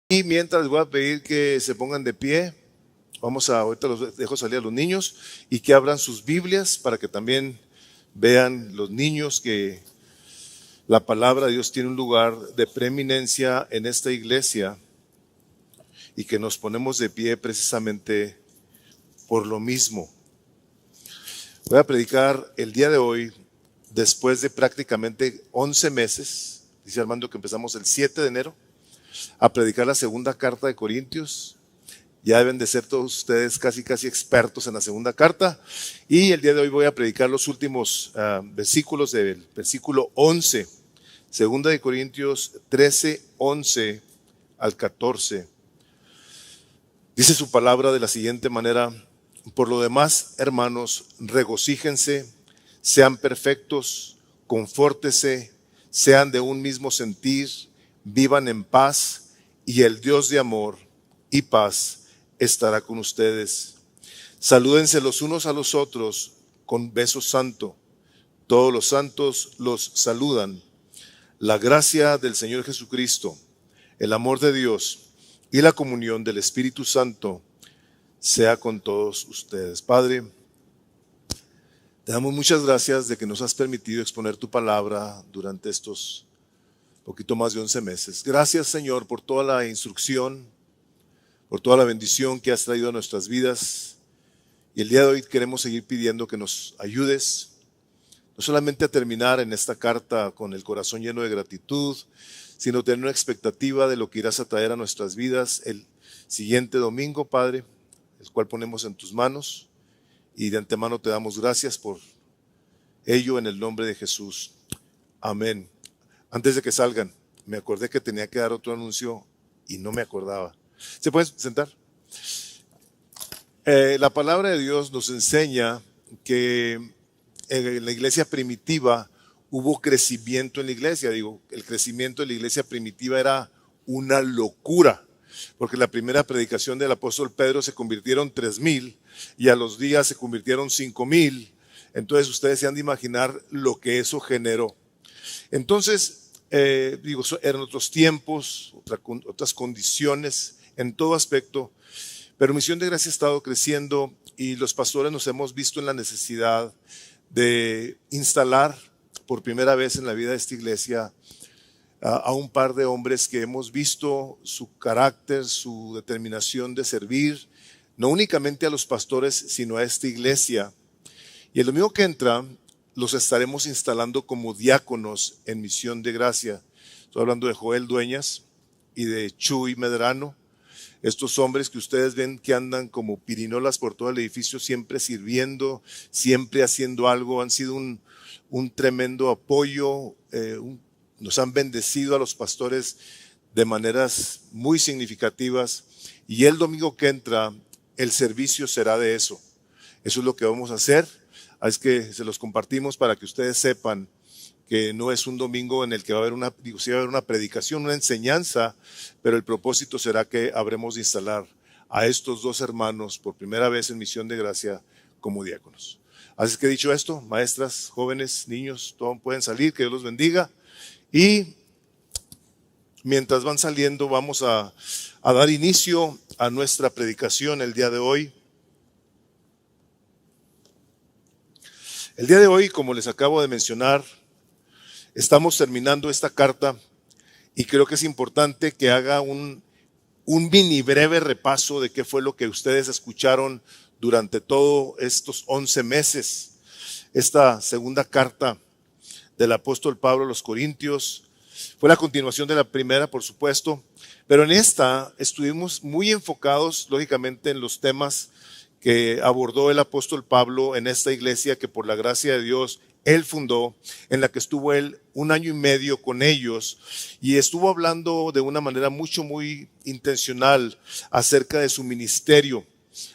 Y mientras les voy a pedir que se pongan de pie, ahorita los dejo salir a los niños y que abran sus Biblias para que también vean los niños que la palabra de Dios tiene un lugar de preeminencia en esta iglesia y que nos ponemos de pie precisamente por lo mismo. Voy a predicar el día de hoy después de prácticamente 11 meses, dice Armando que empezamos el 7 de enero, a predicar la segunda carta de Corintios. Ya deben de ser todos ustedes casi expertos en la segunda carta. Y el día de hoy voy a predicar los últimos versículos del versículo 11. Segunda de Corintios 13, 11 al 14. Dice su palabra de la siguiente manera: por lo demás, hermanos, regocíjense, sean perfectos, confórtese, sean de un mismo sentir, vivan en paz, y el Dios de amor y paz estará con ustedes. Salúdense los unos a los otros con beso santo. Todos los santos los saludan. La gracia del Señor Jesucristo, el amor de Dios y la comunión del Espíritu Santo sea con todos ustedes. Padre, te damos muchas gracias de que nos has permitido exponer tu palabra durante estos poquito más de 11 meses. Gracias, Señor, por toda la instrucción, por toda la bendición que has traído a nuestras vidas. Y el día de hoy queremos seguir pidiendo que nos ayudes, no solamente a terminar en esta carta con el corazón lleno de gratitud, sino tener una expectativa de lo que irás a traer a nuestras vidas el siguiente domingo, Padre, el cual ponemos en tus manos. Y de antemano te damos gracias por ello en el nombre de Jesús. Amén. Antes de que salgan, me acordé que tenía que dar otro anuncio y no me acordaba. ¿Se pueden sentar? La palabra de Dios nos enseña que en la iglesia primitiva hubo crecimiento en la iglesia. El crecimiento de la iglesia primitiva era una locura, porque la primera predicación del apóstol Pedro se convirtieron 3,000 y a los días se convirtieron 5,000. Entonces ustedes se han de imaginar lo que eso generó. Entonces, eran otros tiempos, otras condiciones en todo aspecto, pero Misión de Gracia ha estado creciendo y los pastores nos hemos visto en la necesidad de instalar por primera vez en la vida de esta iglesia a un par de hombres que hemos visto su carácter, su determinación de servir, no únicamente a los pastores, sino a esta iglesia. Y el domingo que entra los estaremos instalando como diáconos en Misión de Gracia. Estoy hablando de Joel Dueñas y de Chuy Medrano. Estos hombres que ustedes ven que andan como pirinolas por todo el edificio, siempre sirviendo, siempre haciendo algo, han sido un tremendo apoyo, nos han bendecido a los pastores de maneras muy significativas. Y el domingo que entra, el servicio será de eso. Eso es lo que vamos a hacer. Es que se los compartimos para que ustedes sepan que no es un domingo en el que va a haber sí va a haber una predicación, una enseñanza, pero el propósito será que habremos de instalar a estos dos hermanos por primera vez en Misión de Gracia como diáconos. Así que dicho esto, maestras, jóvenes, niños, todos pueden salir, que Dios los bendiga. Y mientras van saliendo, vamos a dar inicio a nuestra predicación el día de hoy. El día de hoy, como les acabo de mencionar, estamos terminando esta carta y creo que es importante que haga un mini breve repaso de qué fue lo que ustedes escucharon durante todos estos 11 meses. Esta segunda carta del apóstol Pablo a los Corintios fue la continuación de la primera, por supuesto, pero en esta estuvimos muy enfocados, lógicamente, en los temas que abordó el apóstol Pablo en esta iglesia que por la gracia de Dios él fundó, en la que estuvo él 1 año y medio con ellos, y estuvo hablando de una manera muy intencional acerca de su ministerio.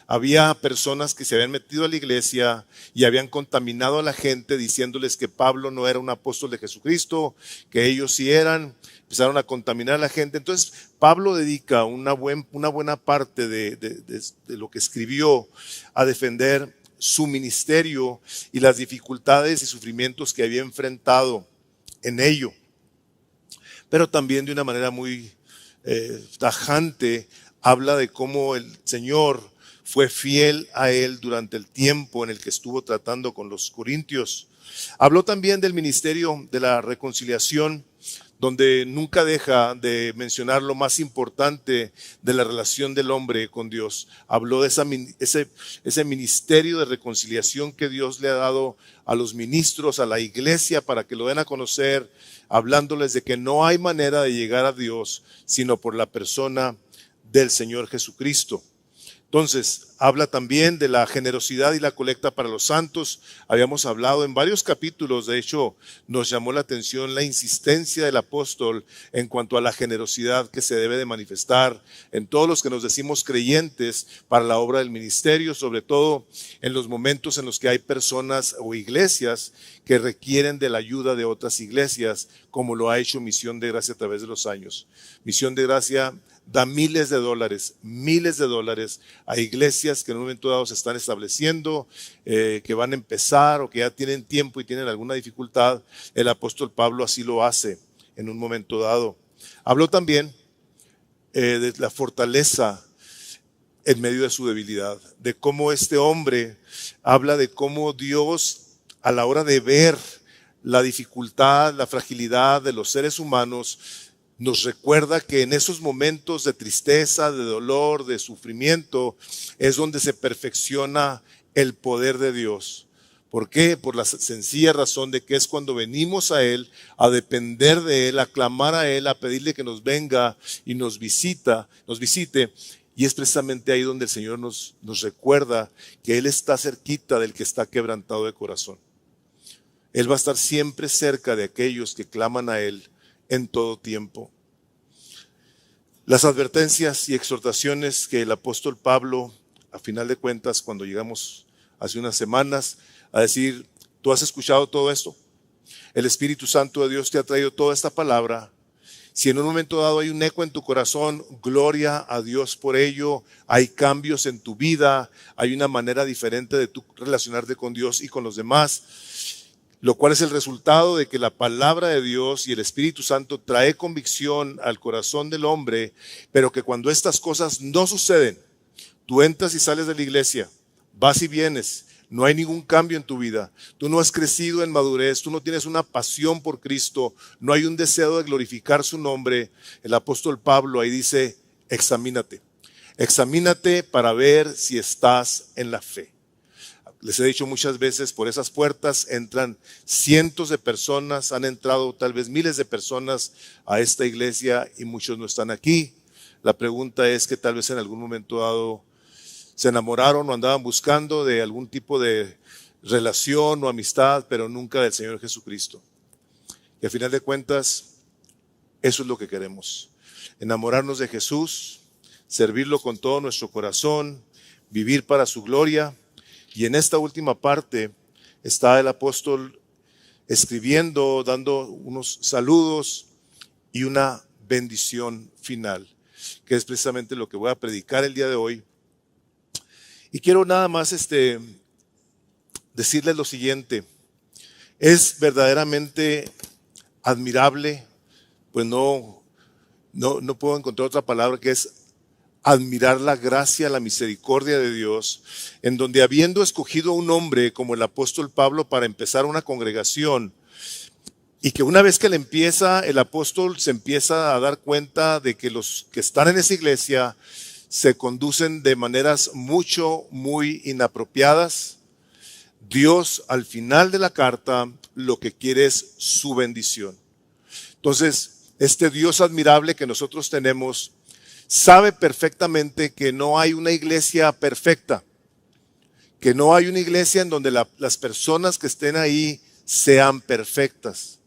Había personas que se habían metido a la iglesia y habían contaminado a la gente diciéndoles que Pablo no era un apóstol de Jesucristo, que ellos sí eran. Empezaron a contaminar a la gente. Entonces Pablo dedica una buena parte de lo que escribió a defender su ministerio y las dificultades y sufrimientos que había enfrentado en ello, pero también de una manera muy tajante, habla de cómo el Señor fue fiel a él durante el tiempo en el que estuvo tratando con los corintios. Habló también del ministerio de la reconciliación, donde nunca deja de mencionar lo más importante de la relación del hombre con Dios. Habló de ese ministerio de reconciliación que Dios le ha dado a los ministros, a la iglesia, para que lo den a conocer, hablándoles de que no hay manera de llegar a Dios sino por la persona del Señor Jesucristo. Entonces, habla también de la generosidad y la colecta para los santos. Habíamos hablado en varios capítulos, de hecho, nos llamó la atención la insistencia del apóstol en cuanto a la generosidad que se debe de manifestar en todos los que nos decimos creyentes para la obra del ministerio, sobre todo en los momentos en los que hay personas o iglesias que requieren de la ayuda de otras iglesias, como lo ha hecho Misión de Gracia a través de los años. Misión de Gracia da miles de dólares a iglesias que en un momento dado se están estableciendo, que van a empezar o que ya tienen tiempo y tienen alguna dificultad. El apóstol Pablo así lo hace en un momento dado. Habló también de la fortaleza en medio de su debilidad, de cómo este hombre habla de cómo Dios, a la hora de ver la dificultad, la fragilidad de los seres humanos, nos recuerda que en esos momentos de tristeza, de dolor, de sufrimiento, es donde se perfecciona el poder de Dios. ¿Por qué? Por la sencilla razón de que es cuando venimos a Él, a depender de Él, a clamar a Él, a pedirle que nos venga y nos visite. Y es precisamente ahí donde el Señor nos recuerda que Él está cerquita del que está quebrantado de corazón. Él va a estar siempre cerca de aquellos que claman a Él en todo tiempo. Las advertencias y exhortaciones que el apóstol Pablo, a final de cuentas, cuando llegamos hace unas semanas a decir, ¿tú has escuchado todo esto? El Espíritu Santo de Dios te ha traído toda esta palabra. Si en un momento dado hay un eco en tu corazón, gloria a Dios por ello. Hay cambios en tu vida, hay una manera diferente de tú relacionarte con Dios y con los demás, lo cual es el resultado de que la palabra de Dios y el Espíritu Santo trae convicción al corazón del hombre, pero que cuando estas cosas no suceden, tú entras y sales de la iglesia, vas y vienes, no hay ningún cambio en tu vida, tú no has crecido en madurez, tú no tienes una pasión por Cristo, no hay un deseo de glorificar su nombre. El apóstol Pablo ahí dice, examínate para ver si estás en la fe. Les he dicho muchas veces, por esas puertas entran cientos de personas, han entrado tal vez miles de personas a esta iglesia y muchos no están aquí. La pregunta es que tal vez en algún momento dado se enamoraron o andaban buscando de algún tipo de relación o amistad, pero nunca del Señor Jesucristo. Y al final de cuentas, eso es lo que queremos. Enamorarnos de Jesús, servirlo con todo nuestro corazón, vivir para su gloria. Y en esta última parte está el apóstol escribiendo, dando unos saludos y una bendición final, que es precisamente lo que voy a predicar el día de hoy. Y quiero nada más decirles lo siguiente. Es verdaderamente admirable, pues no puedo encontrar otra palabra, que es admirar la gracia, la misericordia de Dios, en donde habiendo escogido un hombre como el apóstol Pablo para empezar una congregación, y que una vez que le empieza, el apóstol se empieza a dar cuenta de que los que están en esa iglesia se conducen de maneras muy inapropiadas. Dios al final de la carta lo que quiere es su bendición. Entonces, este Dios admirable que nosotros tenemos sabe perfectamente que no hay una iglesia perfecta, que no hay una iglesia en donde las personas que estén ahí sean perfectas.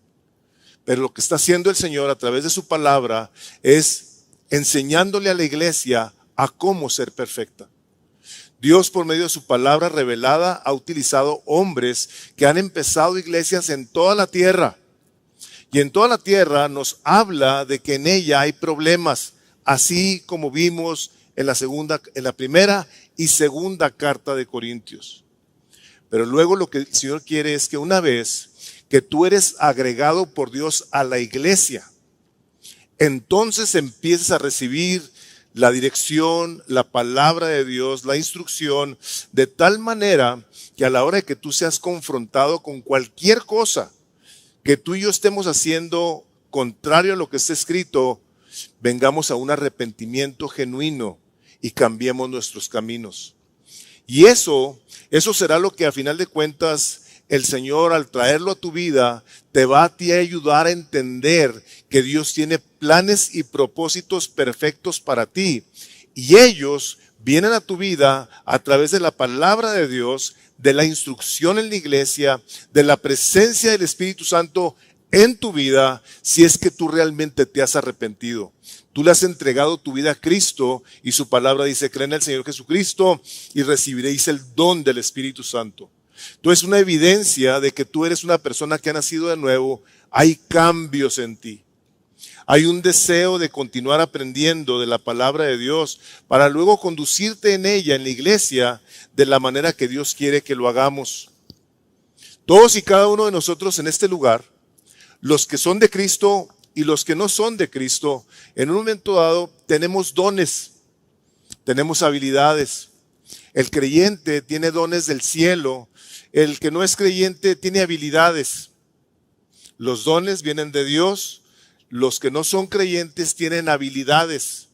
Pero lo que está haciendo el Señor a través de su palabra es enseñándole a la iglesia a cómo ser perfecta. Dios, por medio de su palabra revelada, ha utilizado hombres que han empezado iglesias en toda la tierra. Y en toda la tierra nos habla de que en ella hay problemas, así como vimos en la primera y segunda carta de Corintios. Pero luego lo que el Señor quiere es que una vez que tú eres agregado por Dios a la iglesia, entonces empiezas a recibir la dirección, la palabra de Dios, la instrucción, de tal manera que a la hora de que tú seas confrontado con cualquier cosa que tú y yo estemos haciendo contrario a lo que está escrito, vengamos a un arrepentimiento genuino y cambiemos nuestros caminos. Y eso será lo que a final de cuentas el Señor, al traerlo a tu vida, te va a ti a ayudar a entender que Dios tiene planes y propósitos perfectos para ti. Y ellos vienen a tu vida a través de la palabra de Dios, de la instrucción en la iglesia, de la presencia del Espíritu Santo en tu vida, si es que tú realmente te has arrepentido. Tú le has entregado tu vida a Cristo y su palabra dice: creen en el Señor Jesucristo y recibiréis el don del Espíritu Santo. Entonces, una evidencia de que tú eres una persona que ha nacido de nuevo. Hay cambios en ti. Hay un deseo de continuar aprendiendo de la palabra de Dios para luego conducirte en ella, en la iglesia, de la manera que Dios quiere que lo hagamos. Todos y cada uno de nosotros en este lugar, los que son de Cristo y los que no son de Cristo, en un momento dado tenemos dones, tenemos habilidades. El creyente tiene dones del cielo, el que no es creyente tiene habilidades. Los dones vienen de Dios, los que no son creyentes tienen habilidades,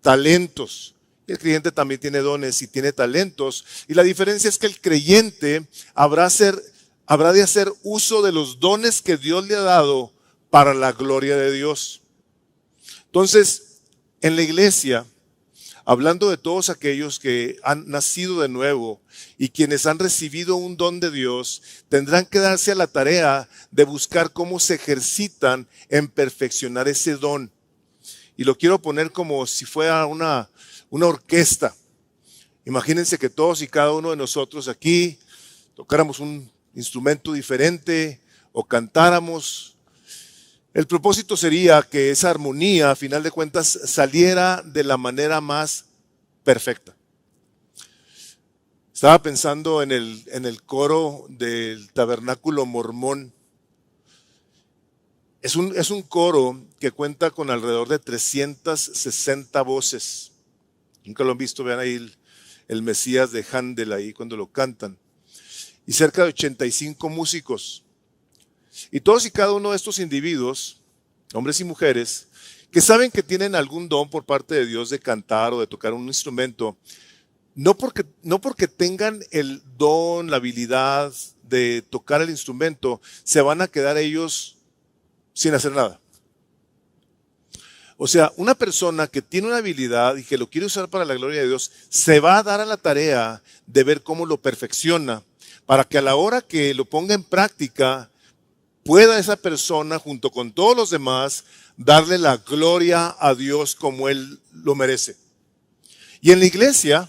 talentos. El creyente también tiene dones y tiene talentos, y la diferencia es que el creyente habrá de hacer uso de los dones que Dios le ha dado para la gloria de Dios. Entonces, en la iglesia, hablando de todos aquellos que han nacido de nuevo y quienes han recibido un don de Dios, tendrán que darse a la tarea de buscar cómo se ejercitan en perfeccionar ese don. Y lo quiero poner como si fuera una orquesta. Imagínense que todos y cada uno de nosotros aquí tocáramos un instrumento diferente o cantáramos. El propósito sería que esa armonía, a final de cuentas, saliera de la manera más perfecta. Estaba pensando en el coro del Tabernáculo Mormón. Es un coro que cuenta con alrededor de 360 voces. Nunca lo han visto, vean ahí el Mesías de Handel ahí cuando lo cantan. Y cerca de 85 músicos. Y todos y cada uno de estos individuos, hombres y mujeres, que saben que tienen algún don por parte de Dios de cantar o de tocar un instrumento, no porque tengan el don, la habilidad de tocar el instrumento, se van a quedar ellos sin hacer nada. O sea, una persona que tiene una habilidad y que lo quiere usar para la gloria de Dios, se va a dar a la tarea de ver cómo lo perfecciona, para que a la hora que lo ponga en práctica, pueda esa persona, junto con todos los demás, darle la gloria a Dios como Él lo merece. Y en la iglesia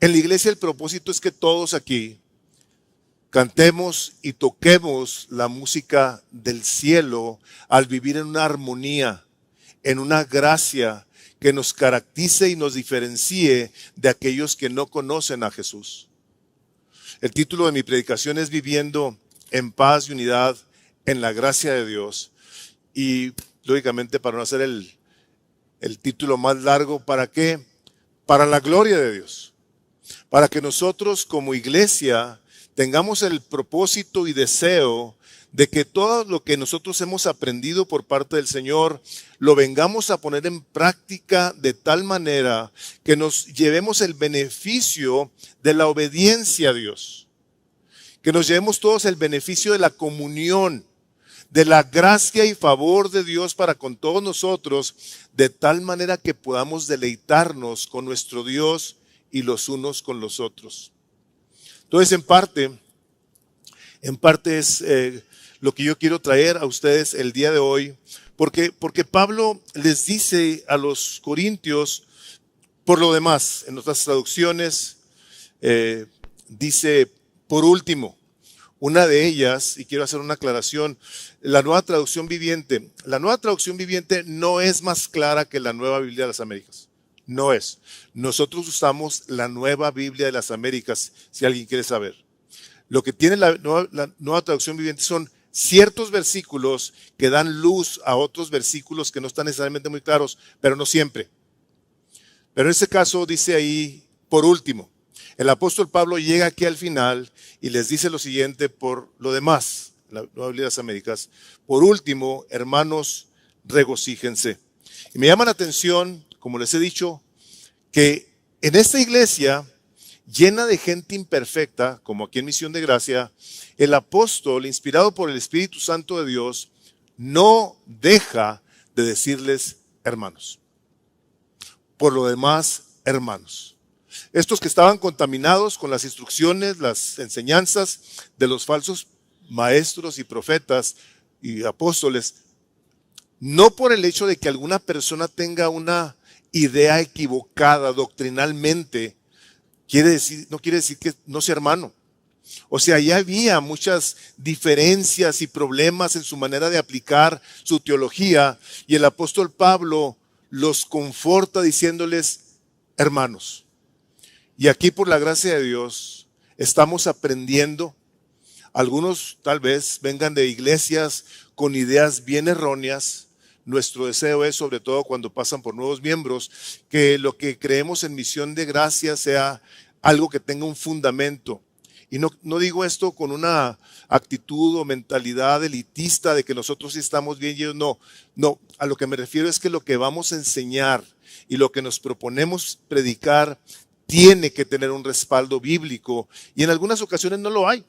el propósito es que todos aquí cantemos y toquemos la música del cielo al vivir en una armonía, en una gracia que nos caracterice y nos diferencie de aquellos que no conocen a Jesús. El título de mi predicación es Viviendo en paz y unidad en la gracia de Dios. Y lógicamente, para no hacer el título más largo, ¿para qué? Para la gloria de Dios. Para que nosotros como iglesia tengamos el propósito y deseo de que todo lo que nosotros hemos aprendido por parte del Señor lo vengamos a poner en práctica de tal manera que nos llevemos el beneficio de la obediencia a Dios. Que nos llevemos todos el beneficio de la comunión, de la gracia y favor de Dios para con todos nosotros, de tal manera que podamos deleitarnos con nuestro Dios y los unos con los otros. Entonces, en parte es lo que yo quiero traer a ustedes el día de hoy, porque Pablo les dice a los corintios, por lo demás, en otras traducciones, dice, por último, una de ellas, y quiero hacer una aclaración, la Nueva Traducción Viviente. La Nueva Traducción Viviente no es más clara que la Nueva Biblia de las Américas. No es. Nosotros usamos la Nueva Biblia de las Américas, si alguien quiere saber. Lo que tiene la nueva Traducción Viviente son ciertos versículos que dan luz a otros versículos que no están necesariamente muy claros, pero no siempre. Pero en este caso dice ahí, por último, el apóstol Pablo llega aquí al final y les dice lo siguiente: por lo demás, la Nueva Biblia de las Américas, por último, hermanos, regocíjense. Y me llama la atención, como les he dicho, que en esta iglesia llena de gente imperfecta, como aquí en Misión de Gracia, el apóstol, inspirado por el Espíritu Santo de Dios, no deja de decirles hermanos. Por lo demás, hermanos. Estos que estaban contaminados con las instrucciones, las enseñanzas de los falsos maestros y profetas y apóstoles, no por el hecho de que alguna persona tenga una idea equivocada doctrinalmente, no quiere decir que no sea hermano. O sea, ya había muchas diferencias y problemas en su manera de aplicar su teología, y el apóstol Pablo los conforta diciéndoles hermanos. Y aquí, por la gracia de Dios, estamos aprendiendo. Algunos tal vez vengan de iglesias con ideas bien erróneas. Nuestro deseo es, sobre todo cuando pasan por nuevos miembros, que lo que creemos en Misión de Gracia sea algo que tenga un fundamento. Y no digo esto con una actitud o mentalidad elitista de que nosotros sí estamos bien y ellos no. No, a lo que me refiero es que lo que vamos a enseñar y lo que nos proponemos predicar tiene que tener un respaldo bíblico, y en algunas ocasiones no lo hay.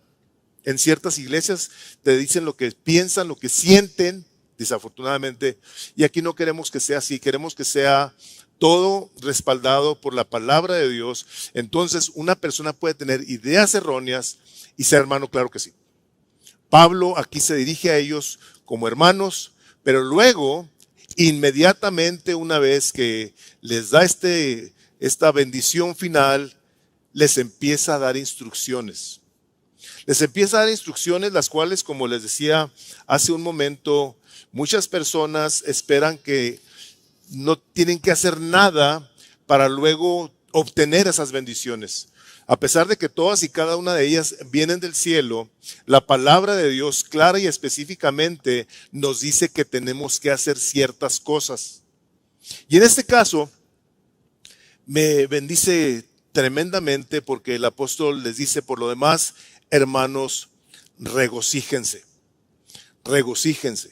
En ciertas iglesias te dicen lo que piensan, lo que sienten, desafortunadamente, y aquí no queremos que sea así. Queremos que sea todo respaldado por la palabra de Dios. Entonces, una persona puede tener ideas erróneas y ser hermano, claro que sí. Pablo aquí se dirige a ellos como hermanos, pero luego, inmediatamente, una vez que les da esta bendición final, les empieza a dar instrucciones. Les empieza a dar instrucciones, las cuales, como les decía hace un momento, muchas personas esperan que no tienen que hacer nada para luego obtener esas bendiciones. A pesar de que todas y cada una de ellas vienen del cielo, la palabra de Dios clara y específicamente nos dice que tenemos que hacer ciertas cosas. Y en este caso, me bendice tremendamente porque el apóstol les dice: por lo demás, hermanos, regocíjense. Regocíjense.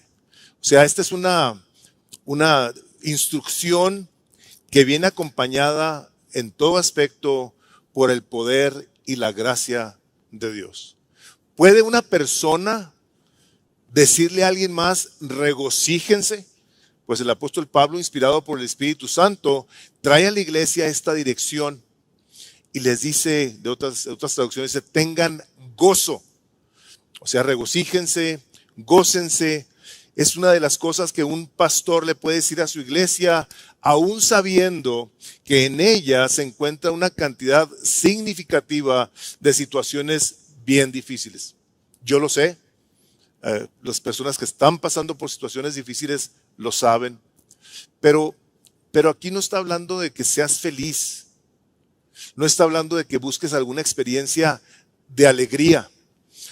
O sea, esta es una instrucción que viene acompañada en todo aspecto por el poder y la gracia de Dios. ¿Puede una persona decirle a alguien más regocíjense? Pues el apóstol Pablo, inspirado por el Espíritu Santo, trae a la iglesia esta dirección y les dice, de otras traducciones, dice: tengan gozo. O sea, regocíjense, gócense. Es una de las cosas que un pastor le puede decir a su iglesia, aún sabiendo que en ella se encuentra una cantidad significativa de situaciones bien difíciles. Yo lo sé. Las personas que están pasando por situaciones difíciles lo saben. Pero aquí no está hablando de que seas feliz. No está hablando de que busques alguna experiencia de alegría.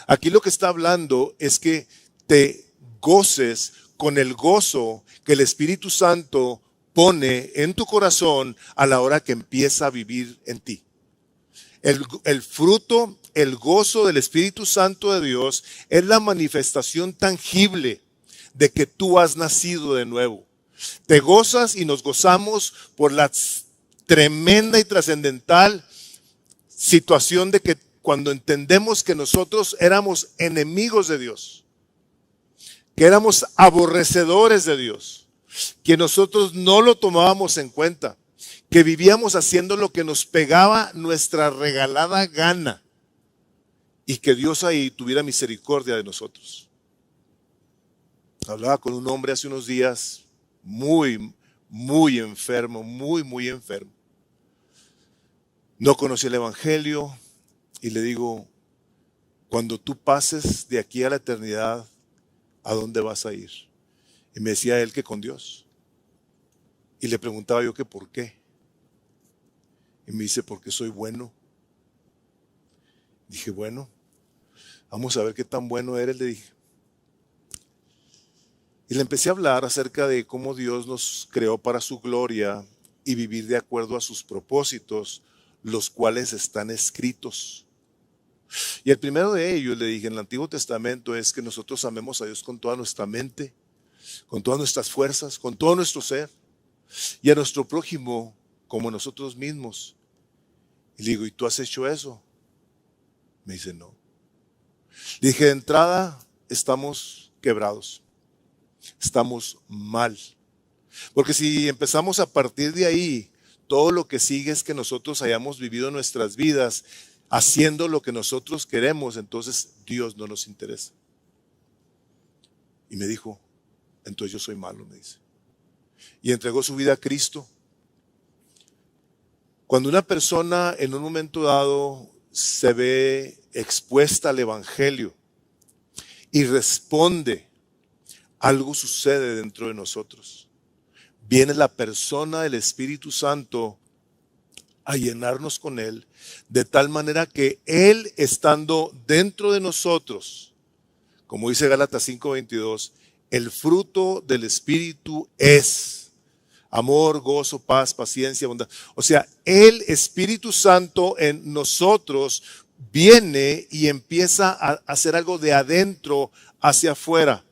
Aquí lo que está hablando es que te goces con el gozo que el Espíritu Santo pone en tu corazón a la hora que empieza a vivir en ti. El fruto, el gozo del Espíritu Santo de Dios es la manifestación tangible de que tú has nacido de nuevo. Te gozas y nos gozamos por la tremenda y trascendental situación de que cuando entendemos que nosotros éramos enemigos de Dios, que éramos aborrecedores de Dios, que nosotros no lo tomábamos en cuenta, que vivíamos haciendo lo que nos pegaba nuestra regalada gana, y que Dios ahí tuviera misericordia de nosotros. Hablaba con un hombre hace unos días muy enfermo, muy enfermo. No conocía el evangelio y le digo: cuando tú pases de aquí a la eternidad, ¿a dónde vas a ir? Y me decía él que con Dios. Y le preguntaba yo que por qué. Y me dice: porque soy bueno. Dije: bueno, vamos a ver qué tan bueno eres, le dije. Y le empecé a hablar acerca de cómo Dios nos creó para su gloria y vivir de acuerdo a sus propósitos, los cuales están escritos. Y el primero de ellos, le dije, en el Antiguo Testamento es que nosotros amemos a Dios con toda nuestra mente, con todas nuestras fuerzas, con todo nuestro ser, y a nuestro prójimo como nosotros mismos. Y le digo, ¿y tú has hecho eso? Me dice, no. Le dije, de entrada, estamos quebrados, estamos mal. Porque si empezamos a partir de ahí, todo lo que sigue es que nosotros hayamos vivido nuestras vidas haciendo lo que nosotros queremos, entonces Dios no nos interesa. Y me dijo, entonces yo soy malo, me dice. Y entregó su vida a Cristo. Cuando una persona en un momento dado se ve expuesta al Evangelio y responde, algo sucede dentro de nosotros. Viene la persona del Espíritu Santo a llenarnos con Él, de tal manera que Él, estando dentro de nosotros, como dice Gálatas 5:22, el fruto del Espíritu es amor, gozo, paz, paciencia, bondad. O sea, el Espíritu Santo en nosotros viene y empieza a hacer algo de adentro hacia afuera.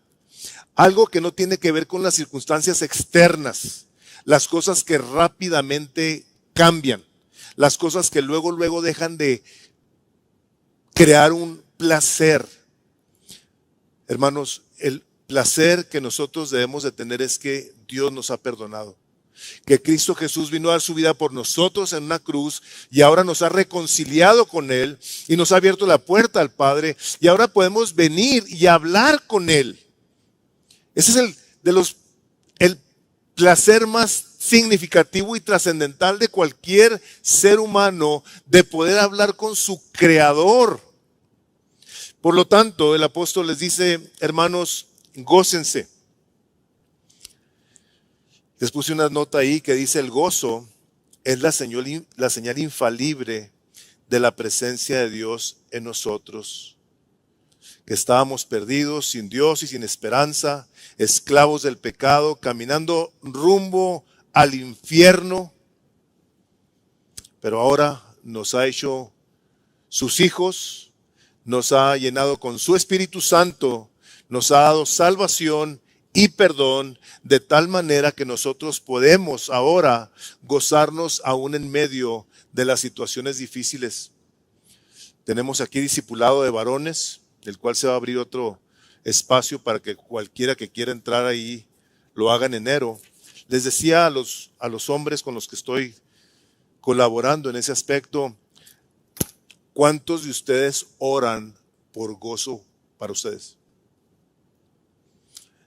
Algo que no tiene que ver con las circunstancias externas, las cosas que rápidamente cambian, las cosas que luego dejan de crear un placer. Hermanos, el placer que nosotros debemos de tener es que Dios nos ha perdonado, que Cristo Jesús vino a dar su vida por nosotros en una cruz y ahora nos ha reconciliado con Él y nos ha abierto la puerta al Padre y ahora podemos venir y hablar con Él. Ese es el placer más significativo y trascendental de cualquier ser humano, de poder hablar con su Creador. Por lo tanto, el apóstol les dice, hermanos, gócense. Les puse una nota ahí que dice, el gozo es la señal infalible de la presencia de Dios en nosotros. Que estábamos perdidos, sin Dios y sin esperanza, esclavos del pecado, caminando rumbo al infierno. Pero ahora nos ha hecho sus hijos, nos ha llenado con su Espíritu Santo, nos ha dado salvación y perdón, de tal manera que nosotros podemos ahora gozarnos aún en medio de las situaciones difíciles. Tenemos aquí discipulado de varones, del cual se va a abrir otro espacio para que cualquiera que quiera entrar ahí lo haga en enero. Les decía a los hombres con los que estoy colaborando en ese aspecto, ¿cuántos de ustedes oran por gozo para ustedes?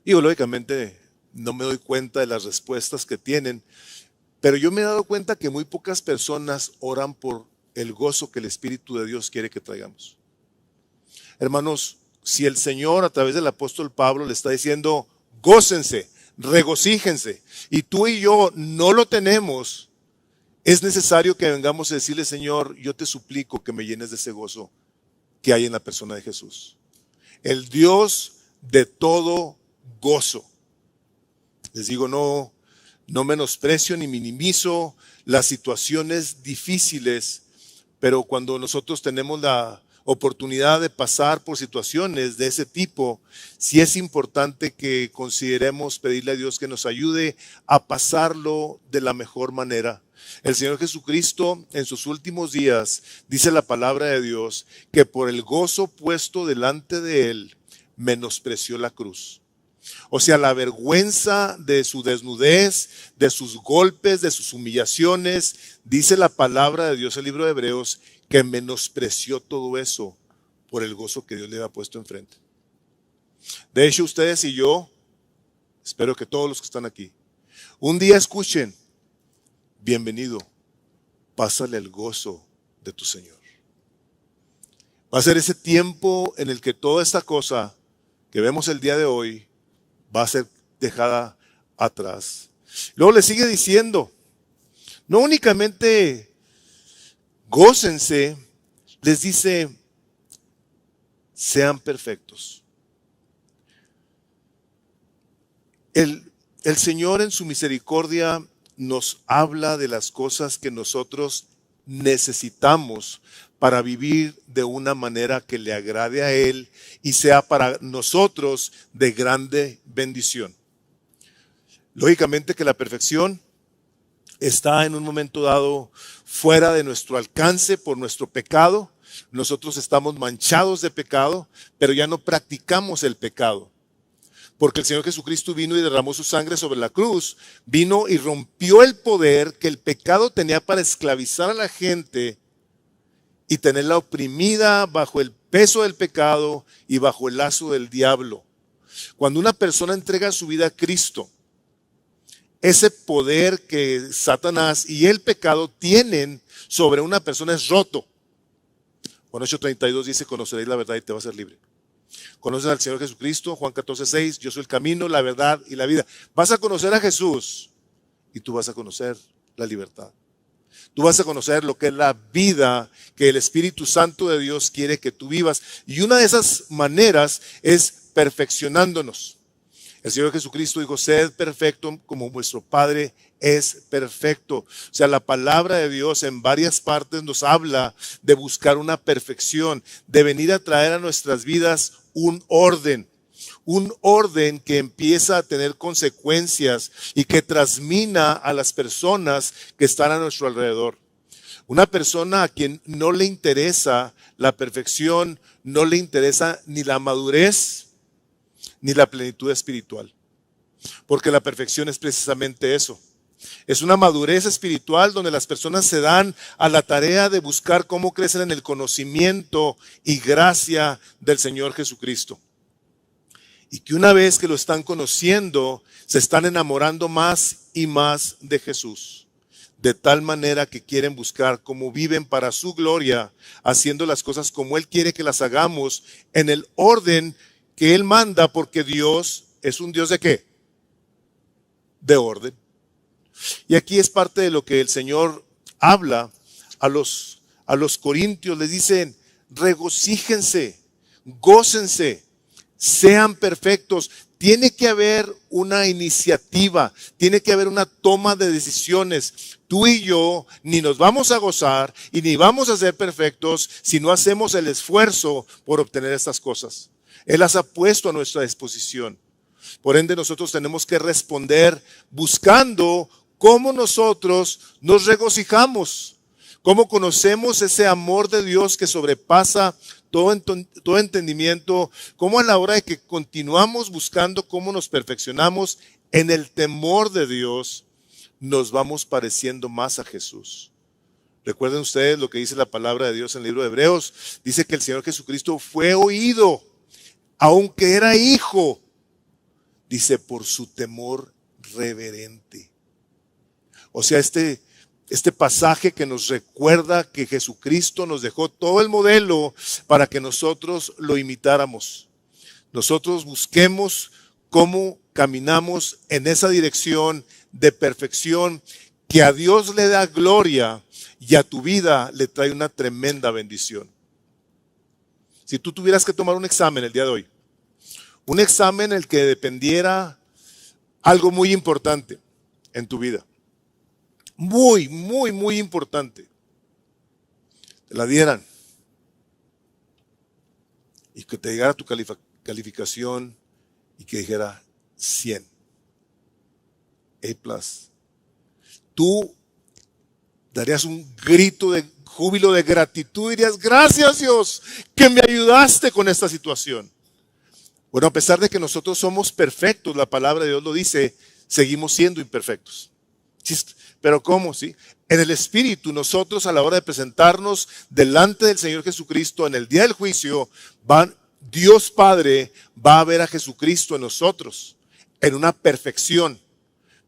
Y lógicamente no me doy cuenta de las respuestas que tienen, pero yo me he dado cuenta que muy pocas personas oran por el gozo que el Espíritu de Dios quiere que traigamos. Hermanos, si el Señor a través del apóstol Pablo le está diciendo, gócense, regocíjense, y tú y yo no lo tenemos, es necesario que vengamos a decirle, Señor, yo te suplico que me llenes de ese gozo que hay en la persona de Jesús. El Dios de todo gozo. Les digo, no menosprecio ni minimizo las situaciones difíciles, pero cuando nosotros tenemos la oportunidad de pasar por situaciones de ese tipo, sí es importante que consideremos pedirle a Dios que nos ayude a pasarlo de la mejor manera. El Señor Jesucristo en sus últimos días, dice la palabra de Dios, que por el gozo puesto delante de Él, menospreció la cruz. O sea, la vergüenza de su desnudez, de sus golpes, de sus humillaciones, dice la palabra de Dios, el libro de Hebreos, que menospreció todo eso por el gozo que Dios le había puesto enfrente. De hecho, ustedes y yo, espero que todos los que están aquí, un día escuchen, bienvenido, pásale el gozo de tu Señor. Va a ser ese tiempo en el que toda esta cosa que vemos el día de hoy va a ser dejada atrás. Luego le sigue diciendo, no únicamente gócense, les dice, sean perfectos. el Señor en su misericordia nos habla de las cosas que nosotros necesitamos para vivir de una manera que le agrade a Él y sea para nosotros de grande bendición. Lógicamente que la perfección está en un momento dado fuera de nuestro alcance por nuestro pecado. Nosotros estamos manchados de pecado, pero ya no practicamos el pecado. Porque el Señor Jesucristo vino y derramó su sangre sobre la cruz, vino y rompió el poder que el pecado tenía para esclavizar a la gente y tenerla oprimida bajo el peso del pecado y bajo el lazo del diablo. Cuando una persona entrega su vida a Cristo, ese poder que Satanás y el pecado tienen sobre una persona es roto. Juan 8:32 dice: conoceréis la verdad y te vas a ser libre. Conoces al Señor Jesucristo. Juan 14:6, yo soy el camino, la verdad y la vida. Vas a conocer a Jesús y tú vas a conocer la libertad. Tú vas a conocer lo que es la vida que el Espíritu Santo de Dios quiere que tú vivas. Y una de esas maneras es perfeccionándonos. El Señor Jesucristo dijo: sed perfecto como vuestro Padre es perfecto. O sea, la palabra de Dios en varias partes nos habla de buscar una perfección, de venir a traer a nuestras vidas un orden que empieza a tener consecuencias y que transmina a las personas que están a nuestro alrededor. Una persona a quien no le interesa la perfección, no le interesa ni la madurez, ni la plenitud espiritual. Porque la perfección es precisamente eso. Es una madurez espiritual donde las personas se dan a la tarea de buscar cómo crecen en el conocimiento y gracia del Señor Jesucristo. Y que una vez que lo están conociendo, se están enamorando más y más de Jesús. De tal manera que quieren buscar cómo viven para su gloria, haciendo las cosas como Él quiere que las hagamos, en el orden que Él manda, porque Dios es un Dios ¿de qué? De orden. Y aquí es parte de lo que el Señor habla a los corintios. Les dicen: regocíjense, gócense, sean perfectos. Tiene que haber una iniciativa, tiene que haber una toma de decisiones. Tú y yo ni nos vamos a gozar y ni vamos a ser perfectos si no hacemos el esfuerzo por obtener estas cosas. Él las ha puesto a nuestra disposición. Por ende, nosotros tenemos que responder buscando cómo nosotros nos regocijamos, cómo conocemos ese amor de Dios que sobrepasa todo entendimiento, cómo a la hora de que continuamos buscando cómo nos perfeccionamos en el temor de Dios, nos vamos pareciendo más a Jesús. Recuerden ustedes lo que dice la palabra de Dios en el libro de Hebreos. Dice que el Señor Jesucristo fue oído, aunque era hijo, dice, por su temor reverente. O sea, este pasaje que nos recuerda que Jesucristo nos dejó todo el modelo para que nosotros lo imitáramos. Nosotros busquemos cómo caminamos en esa dirección de perfección que a Dios le da gloria y a tu vida le trae una tremenda bendición. Si tú tuvieras que tomar un examen el día de hoy, un examen en el que dependiera algo muy importante en tu vida, muy, muy, muy importante, te la dieran y que te llegara tu calificación y que dijera 100, A+, tú darías un grito de júbilo, de gratitud, dirías: gracias Dios que me ayudaste con esta situación. Bueno, a pesar de que nosotros somos perfectos, la palabra de Dios lo dice, seguimos siendo imperfectos. Pero ¿cómo? ¿Sí? En el Espíritu, nosotros a la hora de presentarnos delante del Señor Jesucristo en el día del juicio, Dios Padre va a ver a Jesucristo en nosotros, en una perfección.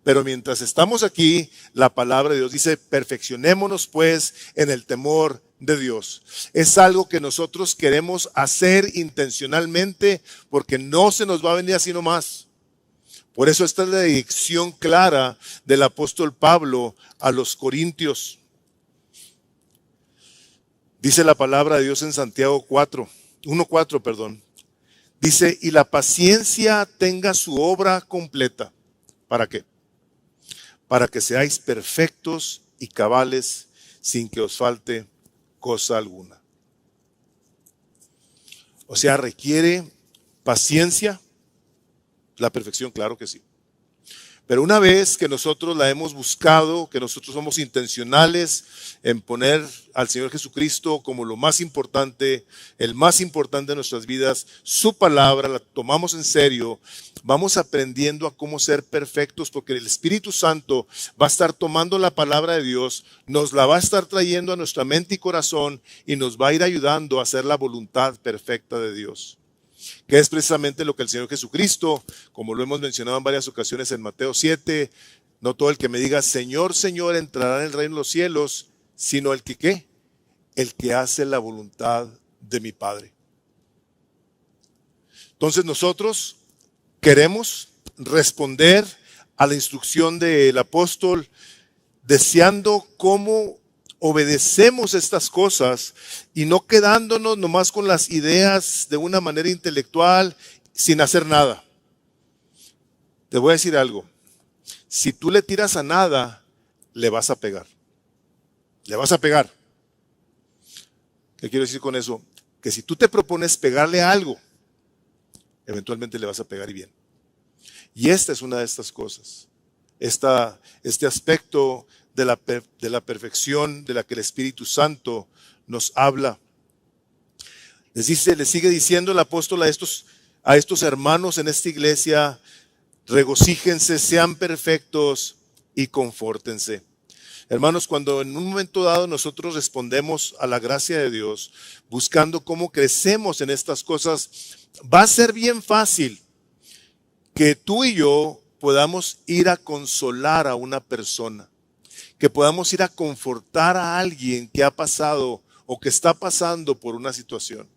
Pero mientras estamos aquí, la palabra de Dios dice: perfeccionémonos pues en el temor de Dios. Es algo que nosotros queremos hacer intencionalmente, porque no se nos va a venir así nomás. Por eso esta es la dirección clara del apóstol Pablo a los corintios. Dice la palabra de Dios en Santiago 1:4. Dice: y la paciencia tenga su obra completa, ¿Para qué? Para que seáis perfectos y cabales sin que os falte cosa alguna. O sea, requiere paciencia, la perfección, claro que sí. Pero una vez que nosotros la hemos buscado, que nosotros somos intencionales en poner al Señor Jesucristo como lo más importante, el más importante de nuestras vidas, su palabra la tomamos en serio, vamos aprendiendo a cómo ser perfectos, porque el Espíritu Santo va a estar tomando la palabra de Dios, nos la va a estar trayendo a nuestra mente y corazón y nos va a ir ayudando a hacer la voluntad perfecta de Dios, que es precisamente lo que el Señor Jesucristo, como lo hemos mencionado en varias ocasiones en Mateo 7, no todo el que me diga Señor, Señor entrará en el reino de los cielos, sino el que ¿qué? El que hace la voluntad de mi Padre. Entonces nosotros queremos responder a la instrucción del apóstol, deseando cómo obedecemos estas cosas y no quedándonos nomás con las ideas de una manera intelectual sin hacer nada. Te voy a decir algo. Si tú le tiras a nada, le vas a pegar. Le vas a pegar. ¿Qué quiero decir con eso? Que si tú te propones pegarle a algo, eventualmente le vas a pegar y bien. Y esta es una de estas cosas. Este aspecto de la perfección de la que el Espíritu Santo nos habla. Le sigue diciendo el apóstol a estos hermanos en esta iglesia: regocíjense, sean perfectos y confórtense. Hermanos, cuando en un momento dado nosotros respondemos a la gracia de Dios, buscando cómo crecemos en estas cosas, va a ser bien fácil que tú y yo podamos ir a consolar a una persona, que podamos ir a confortar a alguien que ha pasado o que está pasando por una situación.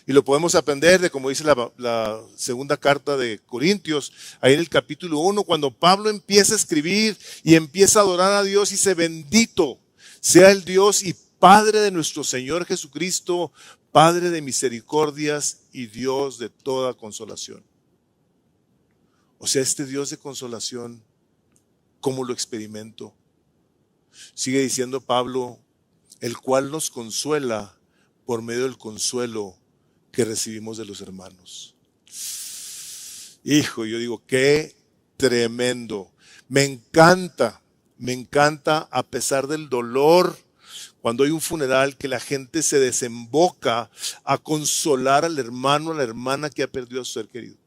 Y lo podemos aprender de, como dice la segunda carta de Corintios, ahí en el capítulo 1, cuando Pablo empieza a escribir y empieza a adorar a Dios y dice: bendito sea el Dios y Padre de nuestro Señor Jesucristo, Padre de misericordias y Dios de toda consolación. O sea, este Dios de consolación, ¿cómo lo experimento? Sigue diciendo Pablo: el cual nos consuela por medio del consuelo que recibimos de los hermanos. Hijo, yo digo, qué tremendo. Me encanta a pesar del dolor, cuando hay un funeral, que la gente se desemboca a consolar al hermano, a la hermana que ha perdido a su ser querido.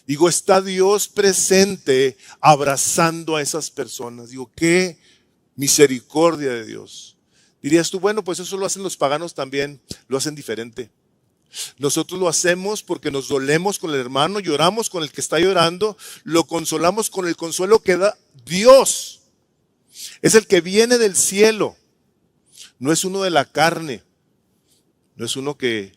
Digo, está Dios presente abrazando a esas personas. Digo, qué misericordia de Dios. Dirías tú, bueno, pues eso lo hacen los paganos también, lo hacen diferente. Nosotros lo hacemos porque nos dolemos con el hermano, lloramos con el que está llorando, lo consolamos con el consuelo que da Dios. Es el que viene del cielo, no es uno de la carne, no es uno que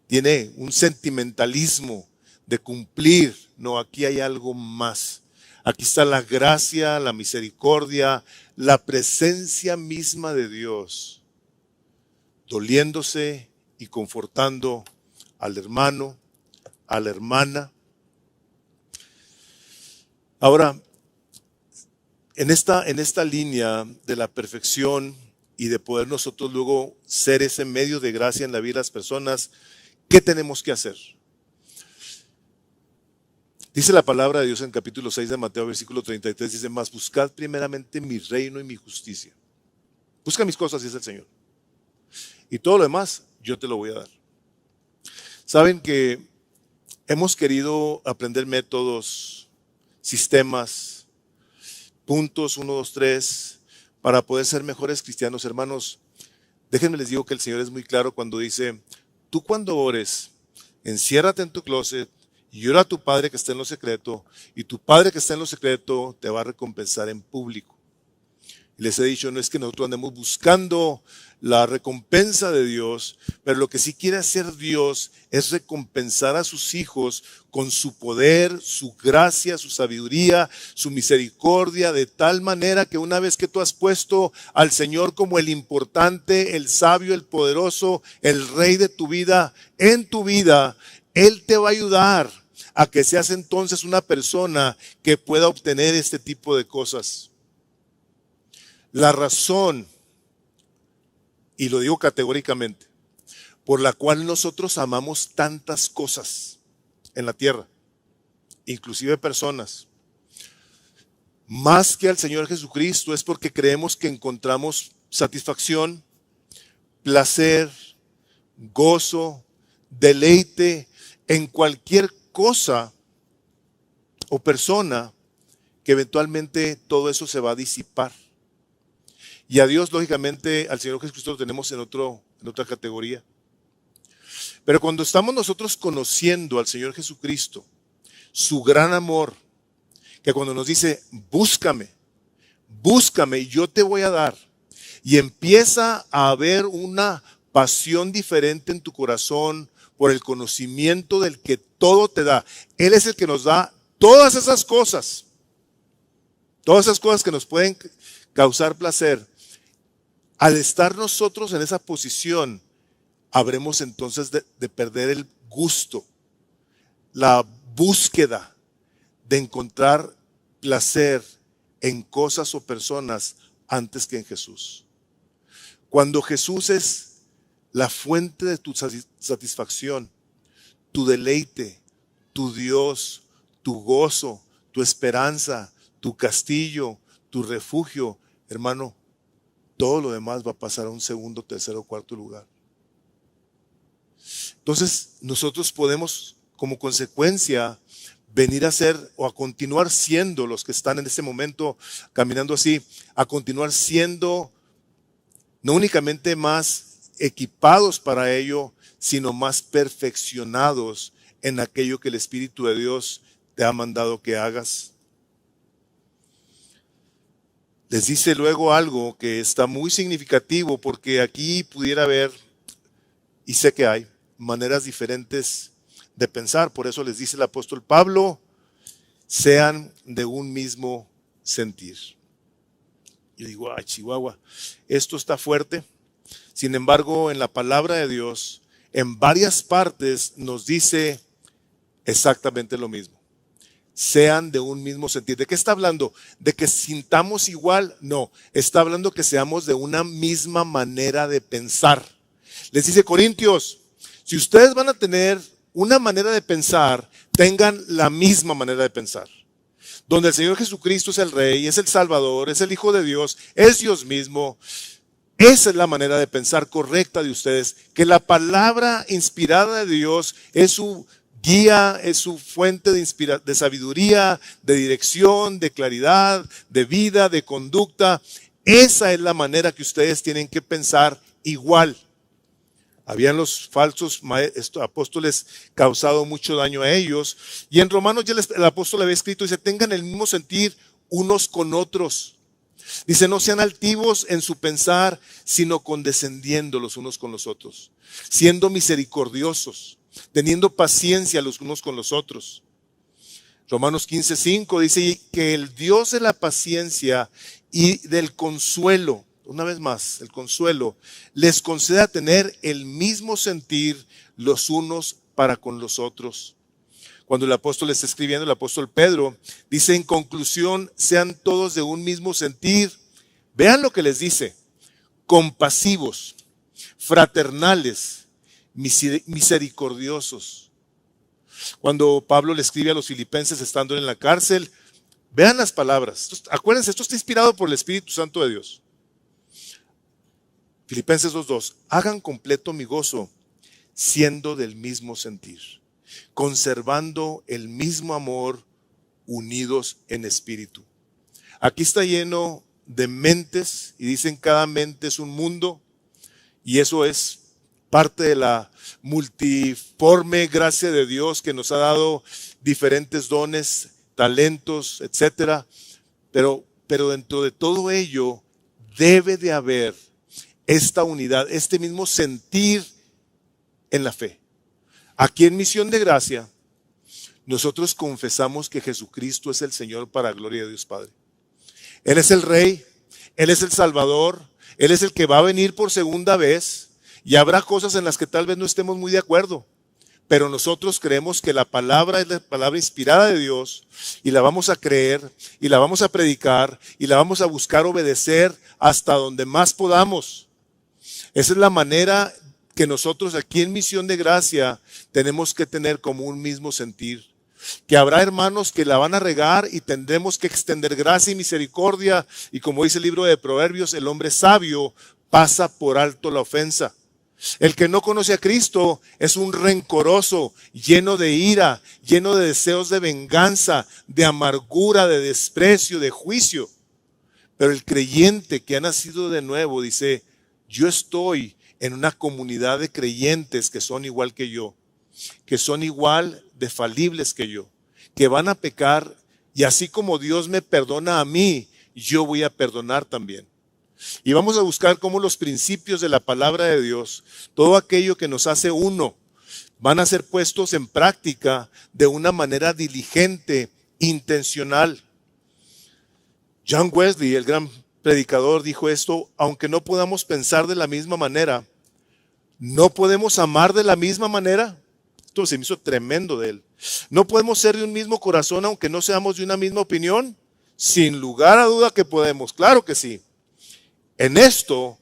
tiene un sentimentalismo de cumplir. No, aquí hay algo más. Aquí está la gracia, la misericordia, la presencia misma de Dios, doliéndose y confortando al hermano, a la hermana. Ahora, en esta línea de la perfección y de poder nosotros luego ser ese medio de gracia en la vida de las personas, ¿qué tenemos que hacer? Dice la palabra de Dios en capítulo 6 de Mateo, versículo 33, dice: mas buscad primeramente mi reino y mi justicia. Busca mis cosas, dice el Señor, y todo lo demás yo te lo voy a dar. Saben que hemos querido aprender métodos, sistemas, puntos 1, 2, 3, para poder ser mejores cristianos. Hermanos, déjenme les digo que el Señor es muy claro cuando dice: tú cuando ores, enciérrate en tu closet y ora a tu Padre que está en lo secreto, y tu Padre que está en lo secreto te va a recompensar en público. Y les he dicho, no es que nosotros andemos buscando la recompensa de Dios, pero lo que sí quiere hacer Dios es recompensar a sus hijos con su poder, su gracia, su sabiduría, su misericordia, de tal manera que una vez que tú has puesto al Señor como el importante, el sabio, el poderoso, el rey de tu vida, en tu vida, Él te va a ayudar a que seas entonces una persona que pueda obtener este tipo de cosas. La razón, y lo digo categóricamente, por la cual nosotros amamos tantas cosas en la tierra, inclusive personas, más que al Señor Jesucristo, es porque creemos que encontramos satisfacción, placer, gozo, deleite en cualquier cosa o persona, que eventualmente todo eso se va a disipar. Y a Dios, lógicamente, al Señor Jesucristo lo tenemos en otra categoría. Pero cuando estamos nosotros conociendo al Señor Jesucristo, su gran amor, que cuando nos dice, búscame y yo te voy a dar, y empieza a haber una pasión diferente en tu corazón por el conocimiento del que todo te da. Él es el que nos da todas esas cosas que nos pueden causar placer. Al estar nosotros en esa posición, habremos entonces de perder el gusto, la búsqueda de encontrar placer en cosas o personas antes que en Jesús. Cuando Jesús es la fuente de tu satisfacción, tu deleite, tu Dios, tu gozo, tu esperanza, tu castillo, tu refugio, hermano, todo lo demás va a pasar a un segundo, tercero, cuarto lugar. Entonces, nosotros podemos, como consecuencia, venir a ser o a continuar siendo los que están en este momento caminando así, a continuar siendo no únicamente más equipados para ello, sino más perfeccionados en aquello que el Espíritu de Dios te ha mandado que hagas. Les dice luego algo que está muy significativo, porque aquí pudiera haber, y sé que hay, maneras diferentes de pensar. Por eso les dice el apóstol Pablo, sean de un mismo sentir. Yo digo, ay, Chihuahua, esto está fuerte. Sin embargo, en la palabra de Dios, en varias partes nos dice exactamente lo mismo. Sean de un mismo sentir. ¿De qué está hablando? ¿De que sintamos igual? No, está hablando que seamos de una misma manera de pensar. Les dice Corintios, si ustedes van a tener una manera de pensar, tengan la misma manera de pensar. Donde el Señor Jesucristo es el Rey, es el Salvador, es el Hijo de Dios, es Dios mismo. Esa es la manera de pensar correcta de ustedes. Que la palabra inspirada de Dios es su guía, es su fuente de sabiduría, de dirección, de claridad, de vida, de conducta. Esa es la manera que ustedes tienen que pensar igual. Habían los falsos apóstoles causado mucho daño a ellos. Y en Romanos ya el apóstol había escrito, dice, tengan el mismo sentir unos con otros. Dice, no sean altivos en su pensar, sino condescendiendo los unos con los otros. Siendo misericordiosos, teniendo paciencia los unos con los otros. Romanos 15:5 dice que el Dios de la paciencia y del consuelo, una vez más, el consuelo, les conceda tener el mismo sentir los unos para con los otros. Cuando el apóstol está escribiendo, el apóstol Pedro dice, en conclusión, sean todos de un mismo sentir. Vean lo que les dice, compasivos, fraternales, misericordiosos. Cuando Pablo le escribe a los filipenses estando en la cárcel, vean las palabras. Acuérdense, esto está inspirado por el Espíritu Santo de Dios. Filipenses 2:2, hagan completo mi gozo, siendo del mismo sentir, conservando el mismo amor, unidos en espíritu. Aquí está lleno de mentes y dicen cada mente es un mundo, y eso es parte de la multiforme gracia de Dios que nos ha dado diferentes dones, talentos, etcétera. Pero dentro de todo ello debe de haber esta unidad, este mismo sentir en la fe. Aquí en Misión de Gracia, nosotros confesamos que Jesucristo es el Señor para gloria de Dios Padre. Él es el Rey, Él es el Salvador, Él es el que va a venir por segunda vez, y habrá cosas en las que tal vez no estemos muy de acuerdo, Pero nosotros creemos que la palabra es la palabra inspirada de Dios y la vamos a creer y la vamos a predicar y la vamos a buscar obedecer hasta donde más podamos. Esa es la manera que nosotros aquí en Misión de Gracia tenemos que tener como un mismo sentir. Que habrá hermanos que la van a regar y tendremos que extender gracia y misericordia. Y como dice el libro de Proverbios, el hombre sabio pasa por alto la ofensa. El que no conoce a Cristo es un rencoroso, lleno de ira, lleno de deseos de venganza, de amargura, de desprecio, de juicio. Pero el creyente que ha nacido de nuevo dice, yo estoy en una comunidad de creyentes que son igual que yo, que son igual de falibles que yo, que van a pecar y así como Dios me perdona a mí, yo voy a perdonar también. Y vamos a buscar cómo los principios de la palabra de Dios, todo aquello que nos hace uno, van a ser puestos en práctica de una manera diligente, intencional. John Wesley, el gran predicador, dijo esto: aunque no podamos pensar de la misma manera, ¿no podemos amar de la misma manera? Esto se me hizo tremendo de él. ¿No podemos ser de un mismo corazón aunque no seamos de una misma opinión? Sin lugar a duda que podemos, claro que sí. En esto,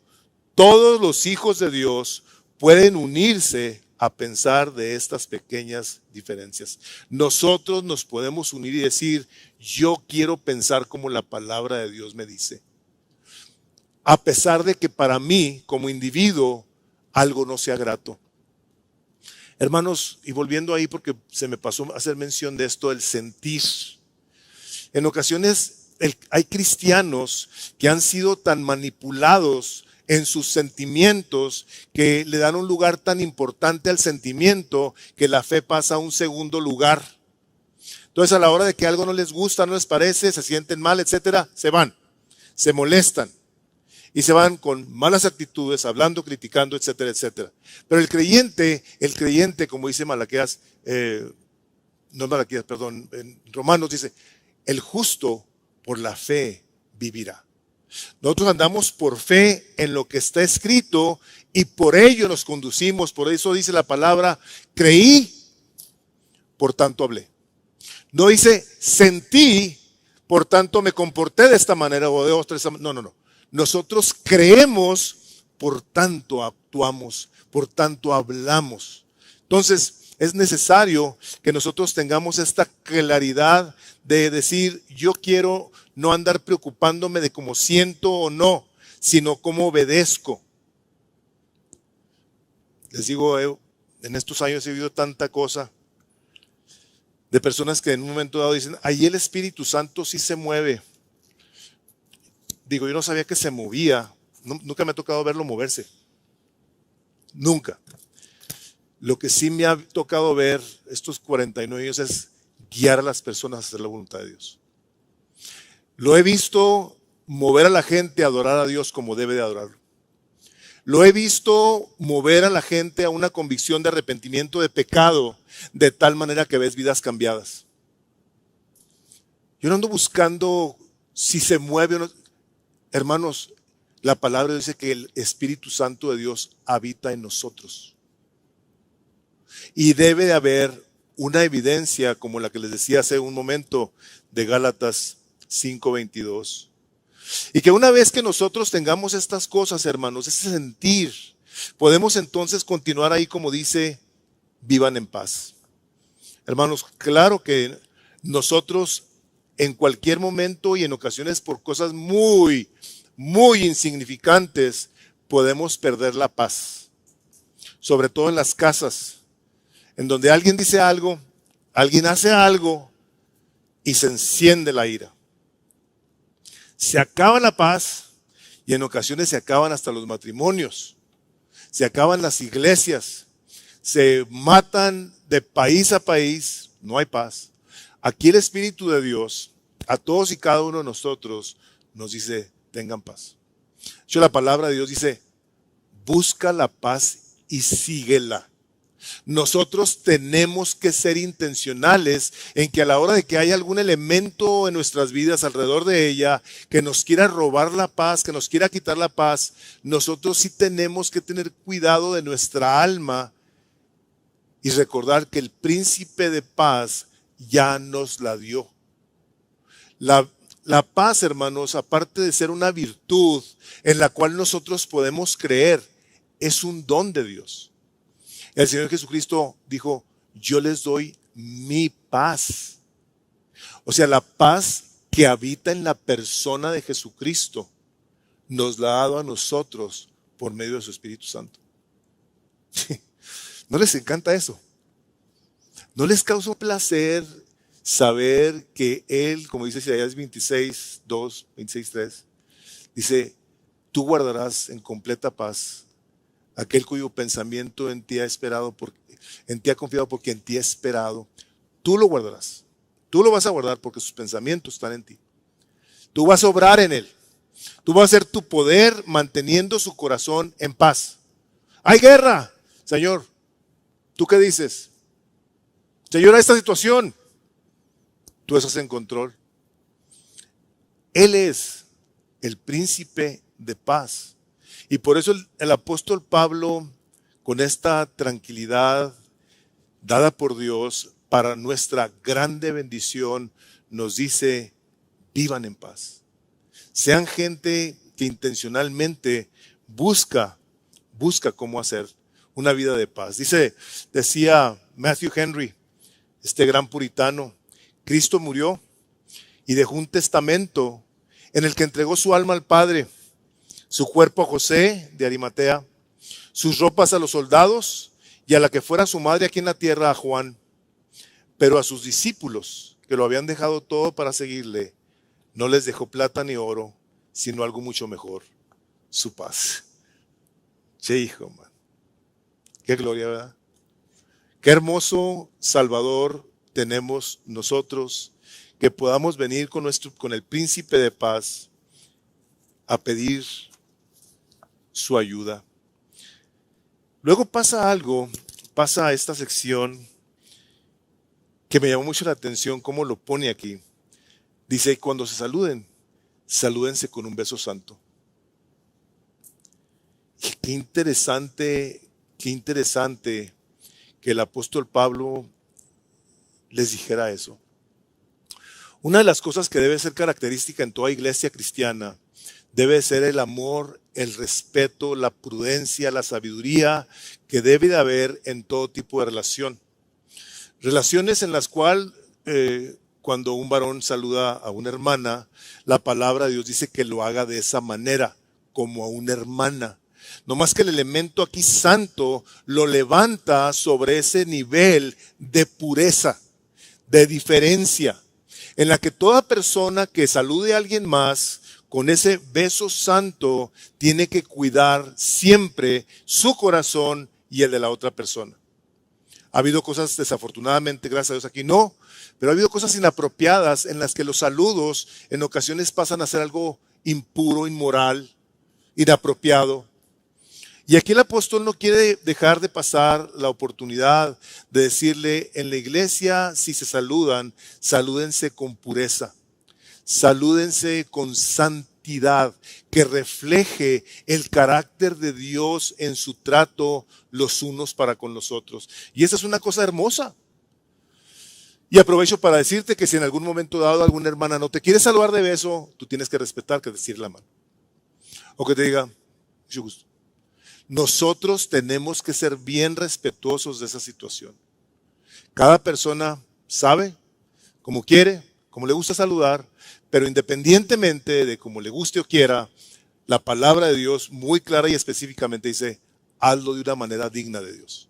todos los hijos de Dios pueden unirse a pensar de estas pequeñas diferencias. Nosotros nos podemos unir y decir, yo quiero pensar como la palabra de Dios me dice. A pesar de que para mí, como individuo, algo no sea grato. Hermanos, y volviendo ahí porque se me pasó hacer mención de esto, el sentir. En ocasiones hay cristianos que han sido tan manipulados en sus sentimientos que le dan un lugar tan importante al sentimiento que la fe pasa a un segundo lugar. Entonces a la hora de que algo no les gusta, no les parece, se sienten mal, etcétera, se van, se molestan y se van con malas actitudes, hablando, criticando, etcétera, etcétera. Pero el creyente, como dice Malaquías, en Romanos dice, el justo por la fe vivirá. Nosotros andamos por fe en lo que está escrito y por ello nos conducimos. Por eso dice la palabra, creí, por tanto hablé. No dice, sentí, por tanto me comporté de esta manera o de otra. No. Nosotros creemos, por tanto actuamos, por tanto hablamos. Entonces, es necesario que nosotros tengamos esta claridad de decir, yo quiero no andar preocupándome de cómo siento o no, sino cómo obedezco. Les digo, en estos años he vivido tanta cosa de personas que en un momento dado dicen, ahí el Espíritu Santo sí se mueve. Digo, yo no sabía que se movía, nunca me ha tocado verlo moverse, nunca. Lo que sí me ha tocado ver estos 49 años es guiar a las personas a hacer la voluntad de Dios. Lo he visto mover a la gente a adorar a Dios como debe de adorarlo. Lo he visto mover a la gente a una convicción de arrepentimiento de pecado, de tal manera que ves vidas cambiadas. Yo no ando buscando si se mueve o no. Hermanos, la palabra dice que el Espíritu Santo de Dios habita en nosotros. Y debe de haber una evidencia como la que les decía hace un momento de Gálatas 5:22. Y que una vez que nosotros tengamos estas cosas, hermanos, ese sentir, podemos entonces continuar ahí como dice, vivan en paz. Hermanos, claro que nosotros en cualquier momento y en ocasiones por cosas muy, muy insignificantes podemos perder la paz. Sobre todo en las casas, en donde alguien dice algo, alguien hace algo y se enciende la ira. Se acaba la paz y en ocasiones se acaban hasta los matrimonios, se acaban las iglesias, se matan de país a país, no hay paz. Aquí el Espíritu de Dios, a todos y cada uno de nosotros, nos dice, tengan paz. De hecho, la palabra de Dios dice, busca la paz y síguela. Nosotros tenemos que ser intencionales en que a la hora de que haya algún elemento en nuestras vidas alrededor de ella que nos quiera robar la paz, que nos quiera quitar la paz, nosotros sí tenemos que tener cuidado de nuestra alma y recordar que el príncipe de paz ya nos la dio. La paz, hermanos, aparte de ser una virtud en la cual nosotros podemos creer, es un don de Dios. El Señor Jesucristo dijo, yo les doy mi paz. O sea, la paz que habita en la persona de Jesucristo nos la ha dado a nosotros por medio de su Espíritu Santo. ¿No les encanta eso? ¿No les causa placer saber que Él, como dice Isaías 26:2, 26:3, dice, tú guardarás en completa paz aquel cuyo pensamiento en ti ha esperado, en ti ha confiado porque en ti ha esperado? Tú lo guardarás. Tú lo vas a guardar porque sus pensamientos están en ti. Tú vas a obrar en Él. Tú vas a hacer tu poder manteniendo su corazón en paz. ¡Hay guerra! Señor, ¿tú qué dices? Señor, a esta situación, tú estás en control. Él es el príncipe de paz. Y por eso el apóstol Pablo, con esta tranquilidad dada por Dios para nuestra grande bendición, nos dice, vivan en paz. Sean gente que intencionalmente busca cómo hacer una vida de paz. Decía Matthew Henry, este gran puritano, Cristo murió y dejó un testamento en el que entregó su alma al Padre, su cuerpo a José de Arimatea, sus ropas a los soldados y a la que fuera su madre aquí en la tierra, a Juan. Pero a sus discípulos, que lo habían dejado todo para seguirle, no les dejó plata ni oro, sino algo mucho mejor, su paz. Che, hijo, man. Qué gloria, ¿verdad? Qué hermoso Salvador tenemos nosotros, que podamos venir con el príncipe de paz a pedir su ayuda. Luego pasa esta sección que me llamó mucho la atención, cómo lo pone aquí. Dice, cuando se saluden, salúdense con un beso santo. Qué interesante que el apóstol Pablo les dijera eso. Una de las cosas que debe ser característica en toda iglesia cristiana debe ser el amor, el respeto, la prudencia, la sabiduría que debe de haber en todo tipo de relación. Relaciones en las cuales cuando un varón saluda a una hermana, la palabra de Dios dice que lo haga de esa manera, como a una hermana. No más que el elemento aquí santo lo levanta sobre ese nivel de pureza, de diferencia, en la que toda persona que salude a alguien más con ese beso santo tiene que cuidar siempre su corazón y el de la otra persona. Ha habido cosas desafortunadamente, gracias a Dios aquí no, pero ha habido cosas inapropiadas en las que los saludos en ocasiones pasan a ser algo impuro, inmoral, inapropiado. Y aquí el apóstol no quiere dejar de pasar la oportunidad de decirle, en la iglesia si se saludan, salúdense con pureza, salúdense con santidad, que refleje el carácter de Dios en su trato los unos para con los otros. Y esa es una cosa hermosa. Y aprovecho para decirte que si en algún momento dado alguna hermana no te quiere saludar de beso, tú tienes que respetar, que decirle la mano. O que te diga, mucho gusto. Nosotros tenemos que ser bien respetuosos de esa situación. Cada persona sabe, como quiere, como le gusta saludar, pero independientemente de cómo le guste o quiera, la palabra de Dios muy clara y específicamente dice, hazlo de una manera digna de Dios,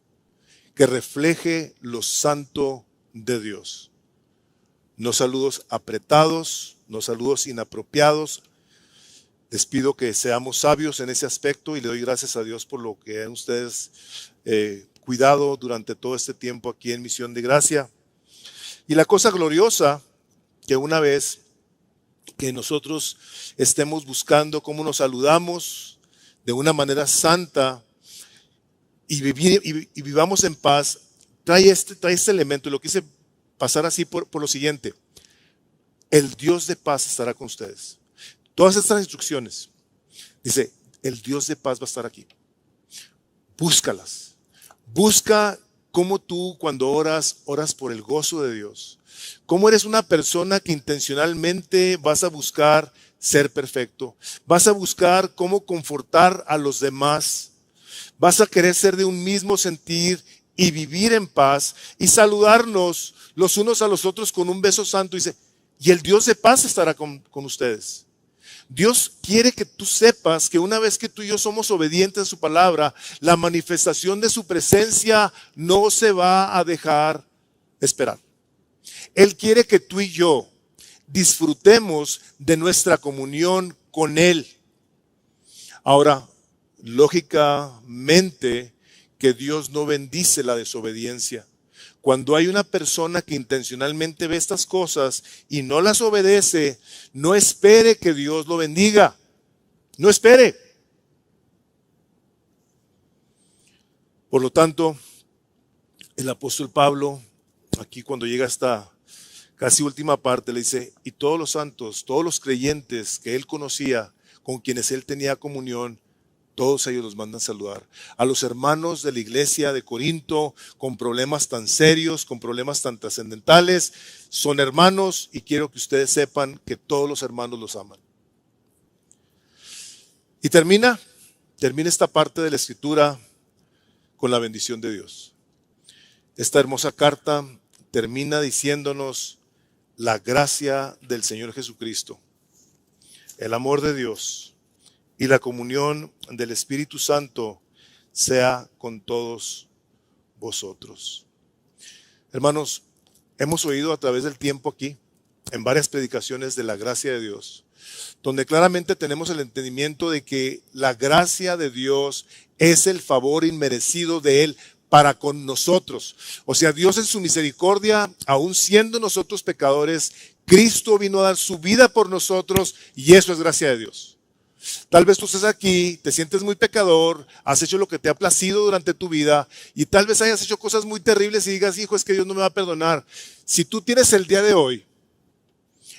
que refleje lo santo de Dios. No saludos apretados, no saludos inapropiados. Les pido que seamos sabios en ese aspecto y le doy gracias a Dios por lo que han ustedes cuidado durante todo este tiempo aquí en Misión de Gracia. Y la cosa gloriosa, que una vez que nosotros estemos buscando cómo nos saludamos de una manera santa y vivamos en paz, trae este elemento. Y lo quise pasar así por lo siguiente. El Dios de paz estará con ustedes. Todas estas instrucciones, dice, el Dios de paz va a estar aquí. Búscalas. Busca cómo tú cuando oras, oras por el gozo de Dios. Cómo eres una persona que intencionalmente vas a buscar ser perfecto. Vas a buscar cómo confortar a los demás. Vas a querer ser de un mismo sentir y vivir en paz y saludarnos los unos a los otros con un beso santo. Y el Dios de paz estará con ustedes. Dios quiere que tú sepas que una vez que tú y yo somos obedientes a su palabra, la manifestación de su presencia no se va a dejar esperar. Él quiere que tú y yo disfrutemos de nuestra comunión con Él. Ahora, lógicamente que Dios no bendice la desobediencia. Cuando hay una persona que intencionalmente ve estas cosas y no las obedece, no espere que Dios lo bendiga. No espere. Por lo tanto, el apóstol Pablo, aquí cuando llega a esta casi última parte, le dice, y todos los santos, todos los creyentes que él conocía, con quienes él tenía comunión, todos ellos los mandan saludar. A los hermanos de la iglesia de Corinto, con problemas tan serios, con problemas tan trascendentales, son hermanos y quiero que ustedes sepan que todos los hermanos los aman. Y termina esta parte de la escritura con la bendición de Dios. Esta hermosa carta termina diciéndonos la gracia del Señor Jesucristo, el amor de Dios y la comunión del Espíritu Santo sea con todos vosotros. Hermanos, hemos oído a través del tiempo aquí, en varias predicaciones de la gracia de Dios, donde claramente tenemos el entendimiento de que la gracia de Dios es el favor inmerecido de Él para con nosotros. O sea, Dios en su misericordia, aun siendo nosotros pecadores, Cristo vino a dar su vida por nosotros y eso es gracia de Dios. Tal vez tú estés aquí, te sientes muy pecador, has hecho lo que te ha placido durante tu vida y tal vez hayas hecho cosas muy terribles y digas, hijo, es que Dios no me va a perdonar. Si tú tienes el día de hoy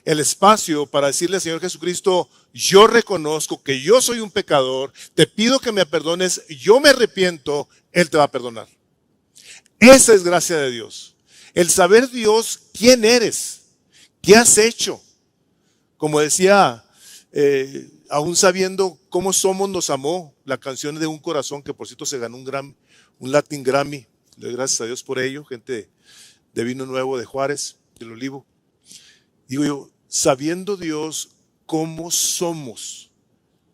el espacio para decirle al Señor Jesucristo, yo reconozco que yo soy un pecador, te pido que me perdones, yo me arrepiento, Él te va a perdonar. Esa es gracia de Dios. El saber Dios quién eres, qué has hecho. Como decía, aún sabiendo cómo somos, nos amó. La canción de Un Corazón, que por cierto se ganó un Latin Grammy. Le doy gracias a Dios por ello. Gente de Vino Nuevo de Juárez, del Olivo. Digo yo, sabiendo Dios cómo somos,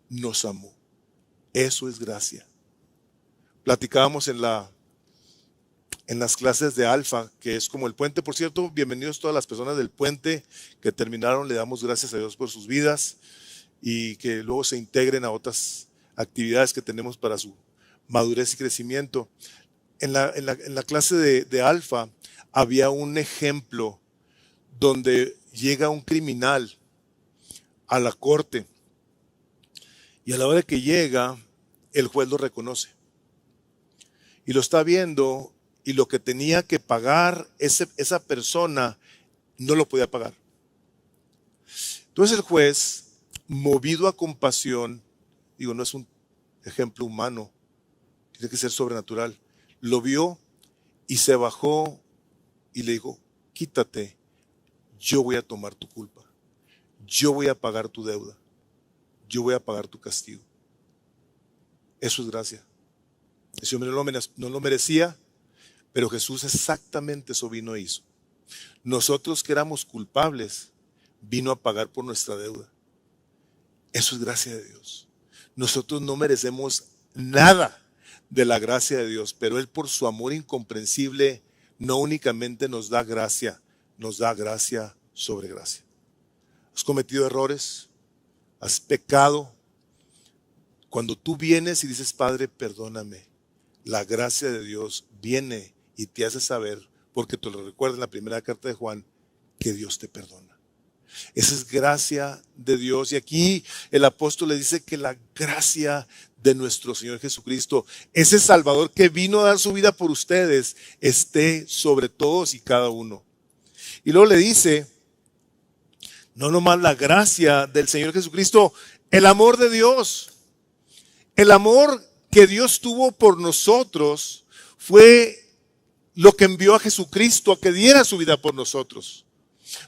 nos amó. Eso es gracia. Platicábamos en las clases de Alfa, que es como el puente. Por cierto, bienvenidos todas las personas del puente que terminaron. Le damos gracias a Dios por sus vidas y que luego se integren a otras actividades que tenemos para su madurez y crecimiento. En la clase de Alfa había un ejemplo donde llega un criminal a la corte y a la hora que llega, el juez lo reconoce y lo está viendo y lo que tenía que pagar esa persona no lo podía pagar. Entonces el juez, movido a compasión, digo, no es un ejemplo humano, tiene que ser sobrenatural, lo vio y se bajó y le dijo, quítate, yo voy a tomar tu culpa, yo voy a pagar tu deuda, yo voy a pagar tu castigo. Eso es gracia. Ese hombre no lo merecía, pero Jesús exactamente eso vino e hizo. Nosotros que éramos culpables, vino a pagar por nuestra deuda. Eso es gracia de Dios. Nosotros no merecemos nada de la gracia de Dios, pero Él por su amor incomprensible no únicamente nos da gracia sobre gracia. ¿Has cometido errores? ¿Has pecado? Cuando tú vienes y dices, Padre, perdóname, la gracia de Dios viene y te hace saber, porque te lo recuerda en la primera carta de Juan, que Dios te perdona. Esa es gracia de Dios. Y aquí el apóstol le dice que la gracia de nuestro Señor Jesucristo, ese Salvador que vino a dar su vida por ustedes, esté sobre todos y cada uno. Y luego le dice, no nomás la gracia del Señor Jesucristo, el amor de Dios. El amor que Dios tuvo por nosotros fue lo que envió a Jesucristo a que diera su vida por nosotros.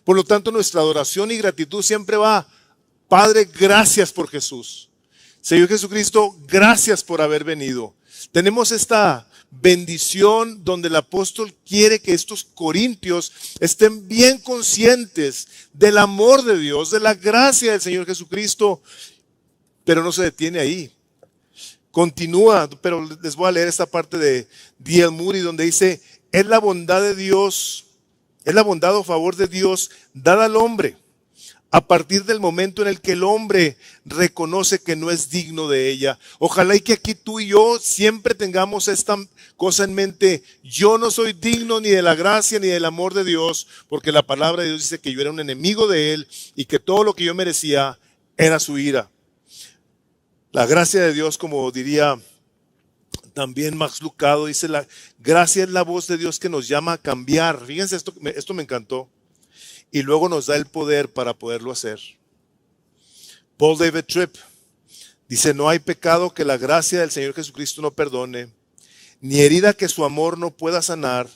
Por lo tanto, nuestra adoración y gratitud siempre va: Padre, gracias por Jesús. Señor Jesucristo, gracias por haber venido. Tenemos esta bendición donde el apóstol quiere que estos corintios estén bien conscientes del amor de Dios, de la gracia del Señor Jesucristo, pero no se detiene ahí. Continúa, pero les voy a leer esta parte de D.L. Moody donde dice: es la bondad de Dios, es la bondad o favor de Dios dada al hombre a partir del momento en el que el hombre reconoce que no es digno de ella. Ojalá y que aquí tú y yo siempre tengamos esta cosa en mente: yo no soy digno ni de la gracia ni del amor de Dios, porque la palabra de Dios dice que yo era un enemigo de Él y que todo lo que yo merecía era su ira. La gracia de Dios, como diría también Max Lucado, dice: la gracia es la voz de Dios que nos llama a cambiar. Fíjense, esto me encantó. Y luego nos da el poder para poderlo hacer. Paul David Tripp dice: no hay pecado que la gracia del Señor Jesucristo no perdone, ni herida que su amor no pueda sanar,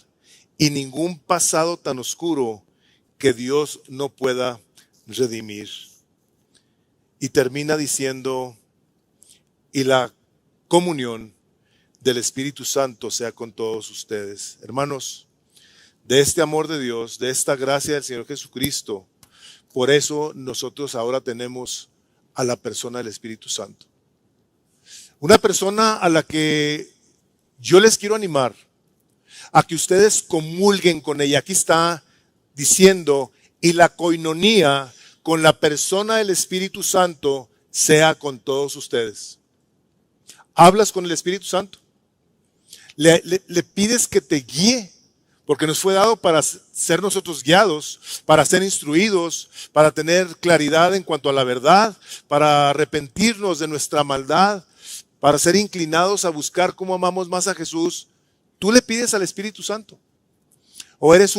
y ningún pasado tan oscuro que Dios no pueda redimir. Y termina diciendo: y la comunión del Espíritu Santo sea con todos ustedes. Hermanos, de este amor de Dios, de esta gracia del Señor Jesucristo, por eso nosotros ahora tenemos a la persona del Espíritu Santo. Una persona a la que yo les quiero animar a que ustedes comulguen con ella. Aquí está diciendo: y la coinonía con la persona del Espíritu Santo sea con todos ustedes. Hablas con el Espíritu Santo. Le pides que te guíe, porque nos fue dado para ser nosotros guiados, para ser instruidos, para tener claridad en cuanto a la verdad, para arrepentirnos de nuestra maldad, para ser inclinados a buscar cómo amamos más a Jesús. Tú le pides al Espíritu Santo. O eres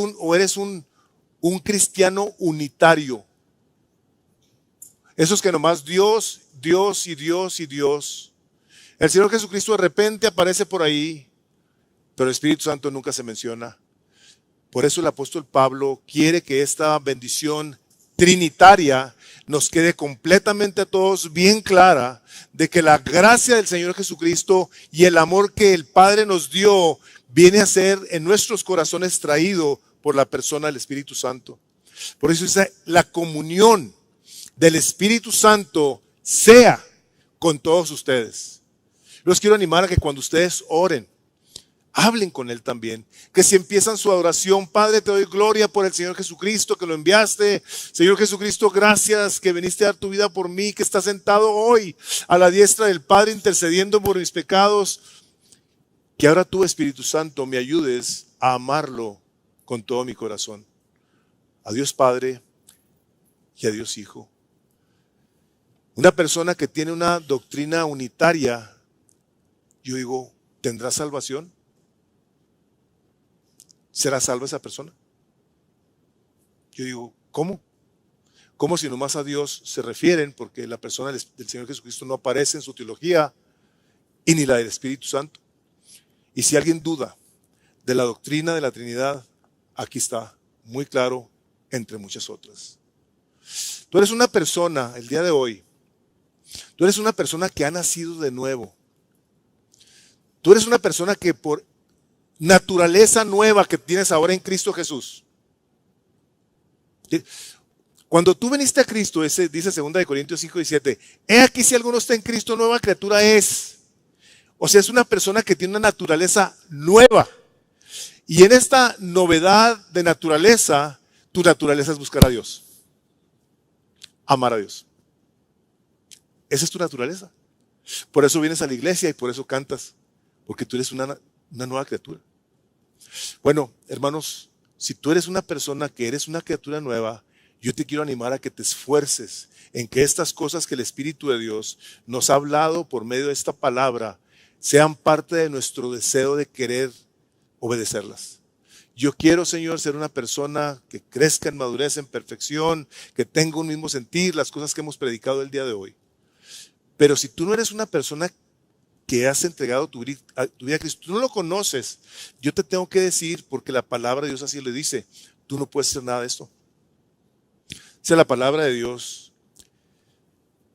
un cristiano unitario. Esos que nomás Dios, Dios y Dios y Dios. El Señor Jesucristo de repente aparece por ahí, pero el Espíritu Santo nunca se menciona. Por eso el apóstol Pablo quiere que esta bendición trinitaria nos quede completamente a todos bien clara, de que la gracia del Señor Jesucristo y el amor que el Padre nos dio viene a ser en nuestros corazones traído por la persona del Espíritu Santo. Por eso dice: la comunión del Espíritu Santo sea con todos ustedes. Los quiero animar a que cuando ustedes oren, hablen con Él también. Que si empiezan su adoración: Padre, te doy gloria por el Señor Jesucristo que lo enviaste. Señor Jesucristo, gracias que viniste a dar tu vida por mí, que estás sentado hoy a la diestra del Padre intercediendo por mis pecados. Que ahora tú, Espíritu Santo, me ayudes a amarlo con todo mi corazón. A Dios Padre y a Dios Hijo. Una persona que tiene una doctrina unitaria, yo digo, ¿tendrá salvación? ¿Será salva esa persona? Yo digo, ¿cómo? ¿Cómo si nomás a Dios se refieren? Porque la persona del Señor Jesucristo no aparece en su teología y ni la del Espíritu Santo. Y si alguien duda de la doctrina de la Trinidad, aquí está, muy claro, entre muchas otras. Tú eres una persona, el día de hoy, tú eres una persona que ha nacido de nuevo. Tú eres una persona que por naturaleza nueva que tienes ahora en Cristo Jesús. Cuando tú viniste a Cristo, dice 2 Corintios 5:17, he aquí si alguno está en Cristo, nueva criatura es. O sea, es una persona que tiene una naturaleza nueva. Y en esta novedad de naturaleza, tu naturaleza es buscar a Dios. Amar a Dios. Esa es tu naturaleza. Por eso vienes a la iglesia y por eso cantas. Porque tú eres una nueva criatura. Bueno, hermanos, si tú eres una persona que eres una criatura nueva, yo te quiero animar a que te esfuerces en que estas cosas que el Espíritu de Dios nos ha hablado por medio de esta palabra sean parte de nuestro deseo de querer obedecerlas. Yo quiero, Señor, ser una persona que crezca en madurez, en perfección, que tenga un mismo sentir, las cosas que hemos predicado el día de hoy. Pero si tú no eres una persona que has entregado tu vida a Cristo. Tú no lo conoces. Yo te tengo que decir, porque la palabra de Dios así le dice, tú no puedes hacer nada de esto. Dice la palabra de Dios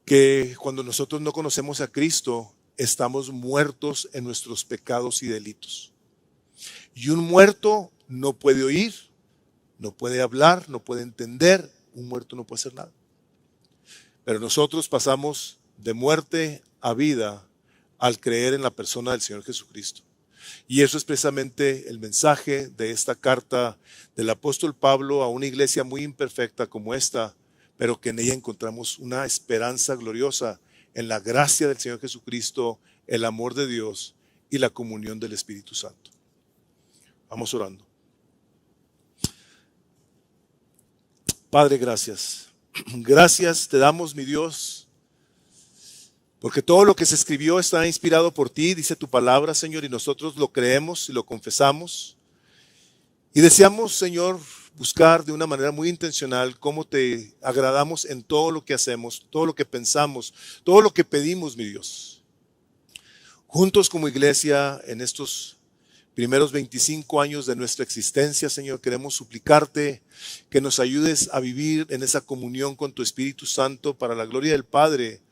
que cuando nosotros no conocemos a Cristo, estamos muertos en nuestros pecados y delitos. Y un muerto no puede oír, no puede hablar, no puede entender. Un muerto no puede hacer nada. Pero nosotros pasamos de muerte a vida al creer en la persona del Señor Jesucristo. Y eso es precisamente el mensaje de esta carta del apóstol Pablo a una iglesia muy imperfecta como esta, pero que en ella encontramos una esperanza gloriosa en la gracia del Señor Jesucristo, el amor de Dios y la comunión del Espíritu Santo. Vamos orando. Padre, gracias. Gracias te damos, mi Dios, porque todo lo que se escribió está inspirado por ti, dice tu palabra, Señor, y nosotros lo creemos y lo confesamos. Y deseamos, Señor, buscar de una manera muy intencional cómo te agradamos en todo lo que hacemos, todo lo que pensamos, todo lo que pedimos, mi Dios. Juntos como iglesia, en estos primeros 25 años de nuestra existencia, Señor, queremos suplicarte que nos ayudes a vivir en esa comunión con tu Espíritu Santo para la gloria del Padre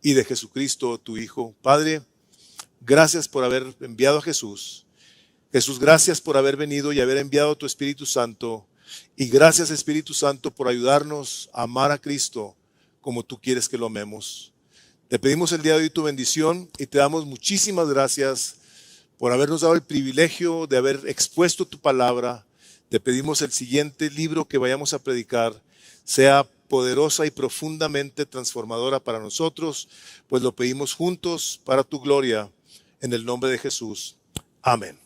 y de Jesucristo, tu Hijo. Padre, gracias por haber enviado a Jesús. Jesús, gracias por haber venido y haber enviado a tu Espíritu Santo. Y gracias, Espíritu Santo, por ayudarnos a amar a Cristo como tú quieres que lo amemos. Te pedimos el día de hoy tu bendición y te damos muchísimas gracias por habernos dado el privilegio de haber expuesto tu palabra. Te pedimos el siguiente libro que vayamos a predicar sea poderosa y profundamente transformadora para nosotros, pues lo pedimos juntos para tu gloria, en el nombre de Jesús. Amén.